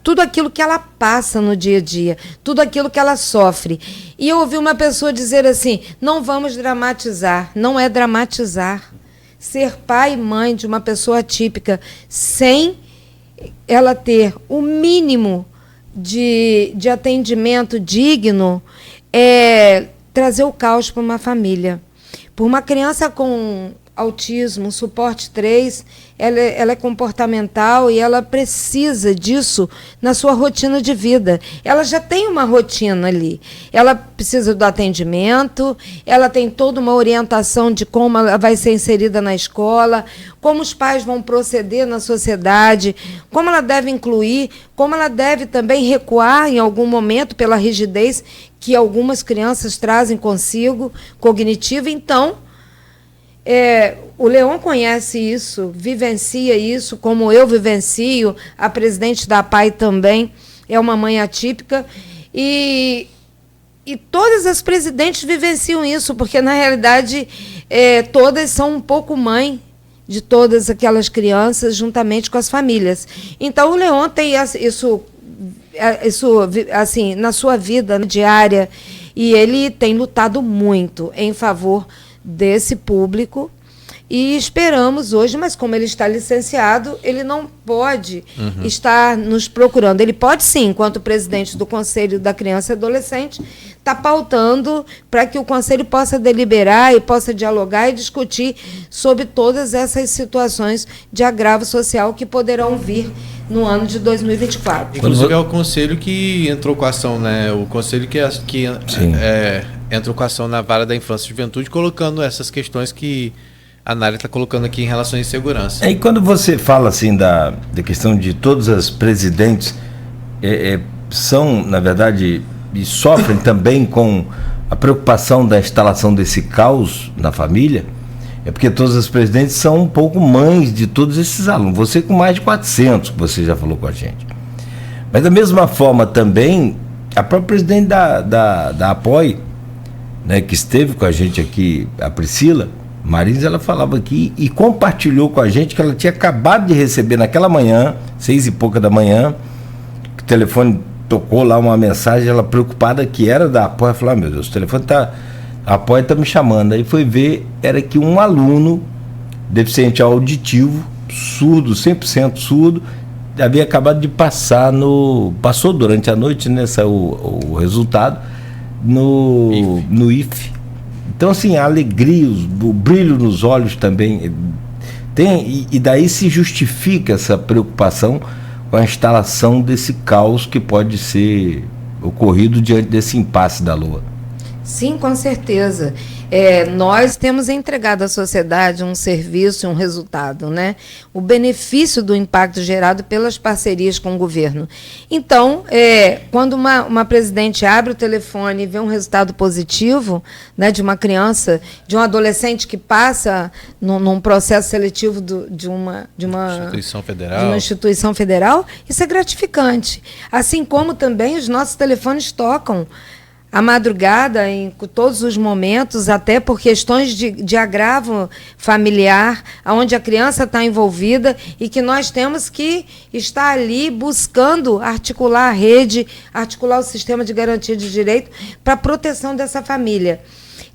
tudo aquilo que ela passa no dia a dia, tudo aquilo que ela sofre. E eu ouvi uma pessoa dizer assim: não vamos dramatizar. Não é dramatizar. Ser pai e mãe de uma pessoa atípica sem ela ter o mínimo de atendimento digno, é trazer o caos para uma família. Por uma criança com autismo, suporte 3, ela é comportamental e ela precisa disso na sua rotina de vida. Ela já tem uma rotina ali. Ela precisa do atendimento, ela tem toda uma orientação de como ela vai ser inserida na escola, como os pais vão proceder na sociedade, como ela deve incluir, como ela deve também recuar em algum momento pela rigidez que algumas crianças trazem consigo, cognitiva. Então, o Leon conhece isso, vivencia isso, como eu vivencio, a presidente da APAI também é uma mãe atípica, e todas as presidentes vivenciam isso, porque, na realidade, todas são um pouco mãe de todas aquelas crianças, juntamente com as famílias. Então, o Leon tem isso assim, na sua vida diária, e ele tem lutado muito em favor desse público, e esperamos hoje, mas como ele está licenciado, ele não pode estar nos procurando. Ele pode sim, enquanto presidente do Conselho da Criança e Adolescente, está pautando para que o Conselho possa deliberar e possa dialogar e discutir sobre todas essas situações de agravo social que poderão vir no ano de 2024. Inclusive é o Conselho que entrou com a ação, né? O Conselho que entrou com a ação na vara da infância e juventude, colocando essas questões que a Nária está colocando aqui em relação à insegurança. E quando você fala assim da questão de todas as presidentes são, na verdade, e sofrem também com a preocupação da instalação desse caos na família, é porque todas as presidentes são um pouco mães de todos esses alunos. Você com mais de 400, que você já falou com a gente. Mas da mesma forma também, a própria presidente da APOI, né, que esteve com a gente aqui, a Priscila Marins, ela falava aqui e compartilhou com a gente que ela tinha acabado de receber naquela manhã, 6 e pouca da manhã, que o telefone tocou lá uma mensagem, ela preocupada que era da APOI, falou, meu Deus, o telefone a APOI está me chamando. Aí foi ver, era que um aluno deficiente auditivo, surdo, 100% surdo, havia acabado de passou durante a noite, né, saiu o resultado no IFE. Então, assim, a alegria, o brilho nos olhos também tem, e daí se justifica essa preocupação com a instalação desse caos que pode ser ocorrido diante desse impasse da Lua. Sim, com certeza. Nós temos entregado à sociedade um serviço e um resultado, né? O benefício do impacto gerado pelas parcerias com o governo. Então, quando uma presidente abre o telefone e vê um resultado positivo, né, de uma criança, de um adolescente que passa num processo seletivo de uma instituição federal, isso é gratificante. Assim como também os nossos telefones tocam à madrugada, em todos os momentos, até por questões de agravo familiar, onde a criança está envolvida e que nós temos que estar ali buscando articular a rede, articular o sistema de garantia de direito para a proteção dessa família.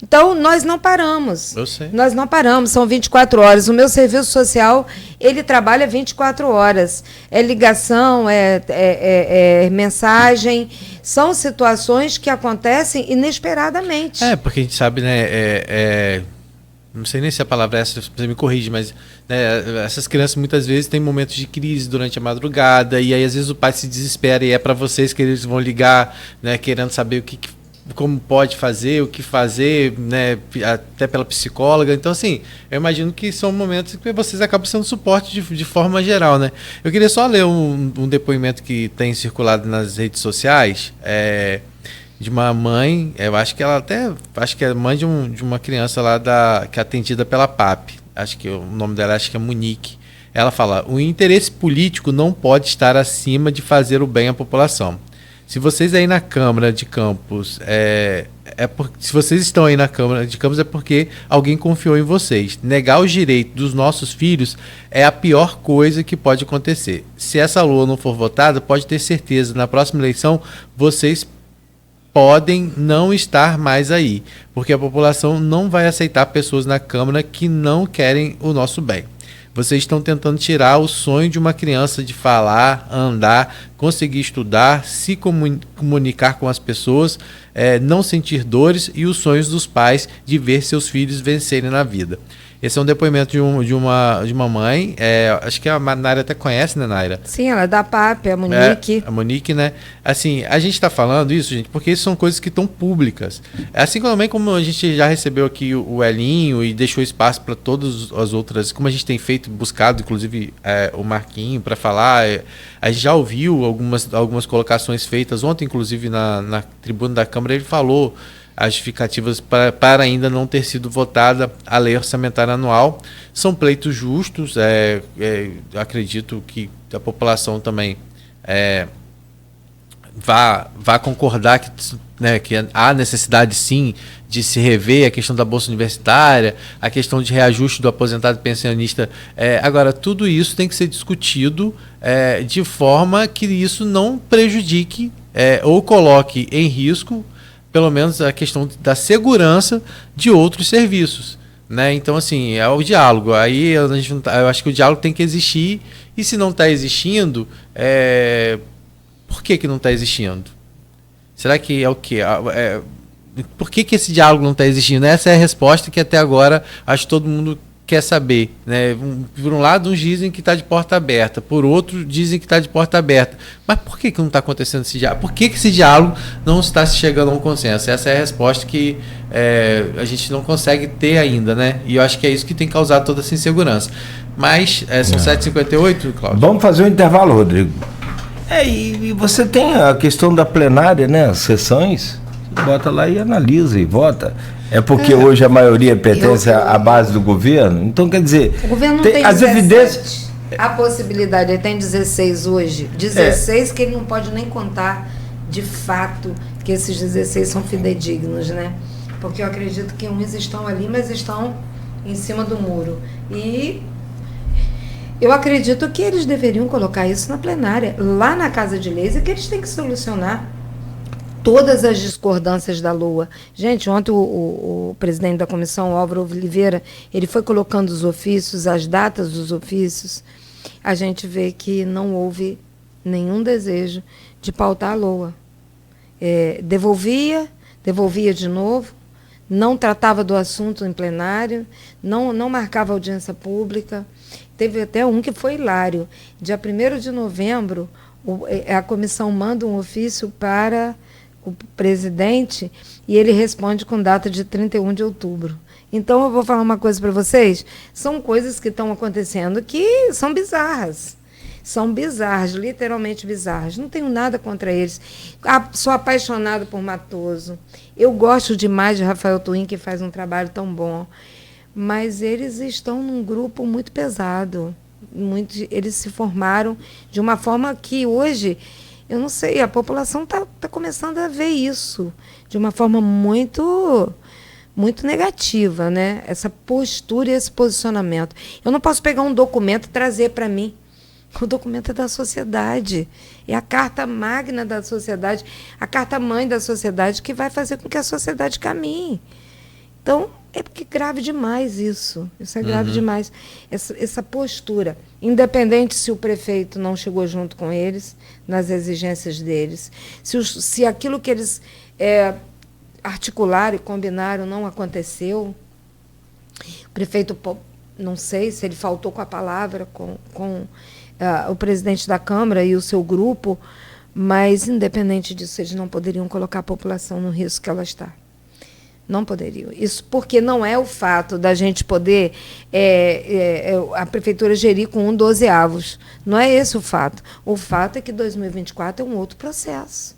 Então, nós não paramos. Eu sei. Nós não paramos, são 24 horas. O meu serviço social, ele trabalha 24 horas. É ligação, é mensagem. São situações que acontecem inesperadamente. Porque a gente sabe, né, não sei nem se a palavra é essa, você me corrige, mas né, essas crianças muitas vezes têm momentos de crise durante a madrugada, e aí às vezes o pai se desespera, e é para vocês que eles vão ligar, né, querendo saber como pode fazer, o que fazer, né, até pela psicóloga. Então, assim, eu imagino que são momentos que vocês acabam sendo suporte de forma geral, né? Eu queria só ler um depoimento que tem circulado nas redes sociais, de uma mãe, eu acho que ela acho que é mãe de uma criança lá que é atendida pela PAP, acho que o nome dela acho que é Monique. Ela fala, o interesse político não pode estar acima de fazer o bem à população. Se vocês aí na Câmara de Campos, se vocês estão aí na Câmara de Campos é porque alguém confiou em vocês. Negar os direitos dos nossos filhos é a pior coisa que pode acontecer. Se essa lua não for votada, pode ter certeza, na próxima eleição vocês podem não estar mais aí, porque a população não vai aceitar pessoas na Câmara que não querem o nosso bem. vocês estão tentando tirar o sonho de uma criança de falar, andar, conseguir estudar, se comunicar com as pessoas, não sentir dores e os sonhos dos pais de ver seus filhos vencerem na vida. Esse é um depoimento de uma mãe, acho que a Naira até conhece, né, Naira? Sim, ela é da PAP, a Monique. A Monique, né? Assim, a gente está falando isso, gente, porque isso são coisas que estão públicas. Assim também como a gente já recebeu aqui o Elinho e deixou espaço para todas as outras, como a gente tem feito, buscado, inclusive, o Marquinho para falar, a gente já ouviu algumas colocações feitas ontem, inclusive na tribuna da Câmara, ele falou as justificativas para ainda não ter sido votada a lei orçamentária anual. São pleitos justos, acredito que a população também vá concordar que há necessidade, sim, de se rever a questão da bolsa universitária, a questão de reajuste do aposentado e pensionista. Agora, tudo isso tem que ser discutido de forma que isso não prejudique ou coloque em risco pelo menos a questão da segurança de outros serviços, né? Então, assim, é o diálogo. Aí eu acho que o diálogo tem que existir, e se não está existindo, por que não está existindo? Será que é o quê? Por que esse diálogo não está existindo? Essa é a resposta que até agora acho que todo mundo quer saber, né? Por um lado, uns dizem que está de porta aberta, por outro, dizem que está de porta aberta. Mas por que não está acontecendo esse diálogo? Por que esse diálogo não está se chegando a um consenso? Essa é a resposta que a gente não consegue ter ainda, né? E eu acho que é isso que tem causado toda essa insegurança. Mas são 7h58, Cláudio. Vamos fazer um intervalo, Rodrigo. E você tem a questão da plenária, né? As sessões, você bota lá e analisa e vota. É porque hoje a maioria pertence à base do governo? Então, quer dizer, o governo não tem as 17. Evidências. A possibilidade, ele tem 16 hoje. 16 que ele não pode nem contar de fato que esses 16 são fidedignos, né? Porque eu acredito que uns estão ali, mas estão em cima do muro. E eu acredito que eles deveriam colocar isso na plenária. Lá na Casa de Leis é que eles têm que solucionar todas as discordâncias da LOA. Gente, ontem o presidente da comissão, o Álvaro Oliveira, ele foi colocando os ofícios, as datas dos ofícios. A gente vê que não houve nenhum desejo de pautar a LOA. Devolvia de novo, não tratava do assunto em plenário, não marcava audiência pública. Teve até um que foi hilário. Dia 1º de novembro, a comissão manda um ofício para o presidente e ele responde com data de 31 de outubro. Então, eu vou falar uma coisa para vocês. São coisas que estão acontecendo que são bizarras. São bizarras, literalmente bizarras. Não tenho nada contra eles. Sou apaixonada por Matoso. Eu gosto demais de Rafael Twin, que faz um trabalho tão bom. Mas eles estão num grupo muito pesado. Eles se formaram de uma forma que hoje... Eu não sei, a população está começando a ver isso de uma forma muito, muito negativa, né? Essa postura e esse posicionamento. Eu não posso pegar um documento e trazer para mim. O documento é da sociedade. É a carta magna da sociedade, a carta mãe da sociedade que vai fazer com que a sociedade caminhe. Então, é porque é grave demais isso. Isso é grave demais. Essa postura. Independente se o prefeito não chegou junto com eles, nas exigências deles, se aquilo que eles articularam e combinaram não aconteceu, o prefeito, não sei se ele faltou com a palavra com o presidente da Câmara e o seu grupo, mas, independente disso, eles não poderiam colocar a população no risco que ela está. Não poderiam. Isso porque não é o fato da gente poder a prefeitura gerir com 1/12. Não é esse o fato. O fato é que 2024 é um outro processo.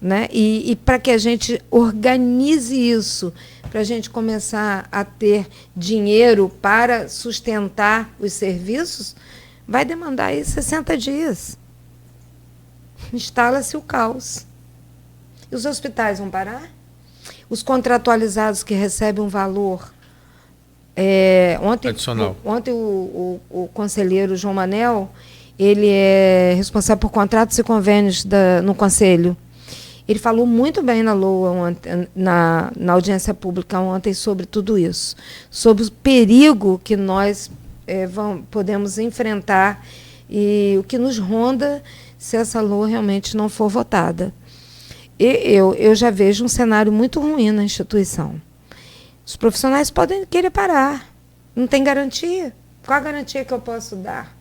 Né? E para que a gente organize isso, para a gente começar a ter dinheiro para sustentar os serviços, vai demandar aí 60 dias. Instala-se o caos. E os hospitais vão parar? Os contratualizados que recebem um valor. Ontem o conselheiro João Manel, ele é responsável por contratos e convênios no Conselho. Ele falou muito bem na LOA, na audiência pública ontem, sobre tudo isso. Sobre o perigo que nós podemos enfrentar e o que nos ronda se essa LOA realmente não for votada. Eu já vejo um cenário muito ruim na instituição. Os profissionais podem querer parar, não tem garantia. Qual a garantia que eu posso dar?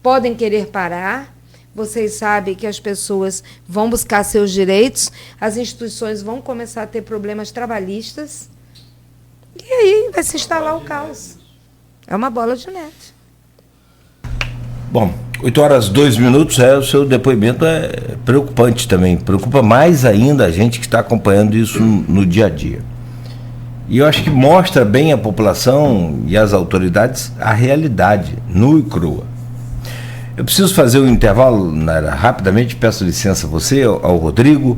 Podem querer parar, vocês sabem que as pessoas vão buscar seus direitos, as instituições vão começar a ter problemas trabalhistas, e aí vai se instalar o caos. É uma bola de neve. Bom, 8h02, o seu depoimento é preocupante também, preocupa mais ainda a gente que está acompanhando isso no dia a dia. E eu acho que mostra bem a população e as autoridades a realidade, nua e crua. Eu preciso fazer um intervalo, Naira, rapidamente, peço licença a você, ao Rodrigo,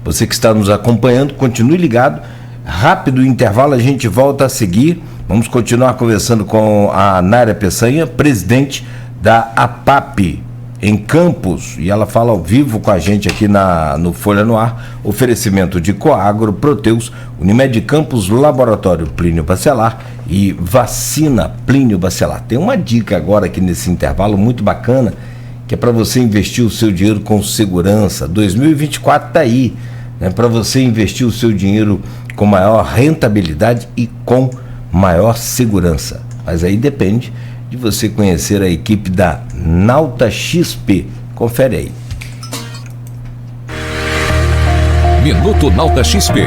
você que está nos acompanhando, continue ligado, rápido intervalo, a gente volta a seguir, vamos continuar conversando com a Naira Peçanha, presidente da APAP em Campos, e ela fala ao vivo com a gente aqui no Folha no Ar, oferecimento de Coagro, Proteus, Unimed Campos, Laboratório Plínio Bacelar e Vacina Plínio Bacelar. Tem uma dica agora aqui nesse intervalo muito bacana, que é para você investir o seu dinheiro com segurança. 2024 está aí, né, para você investir o seu dinheiro com maior rentabilidade e com maior segurança. Mas aí depende de você conhecer a equipe da Nauta XP. Confere aí. Minuto Nauta XP.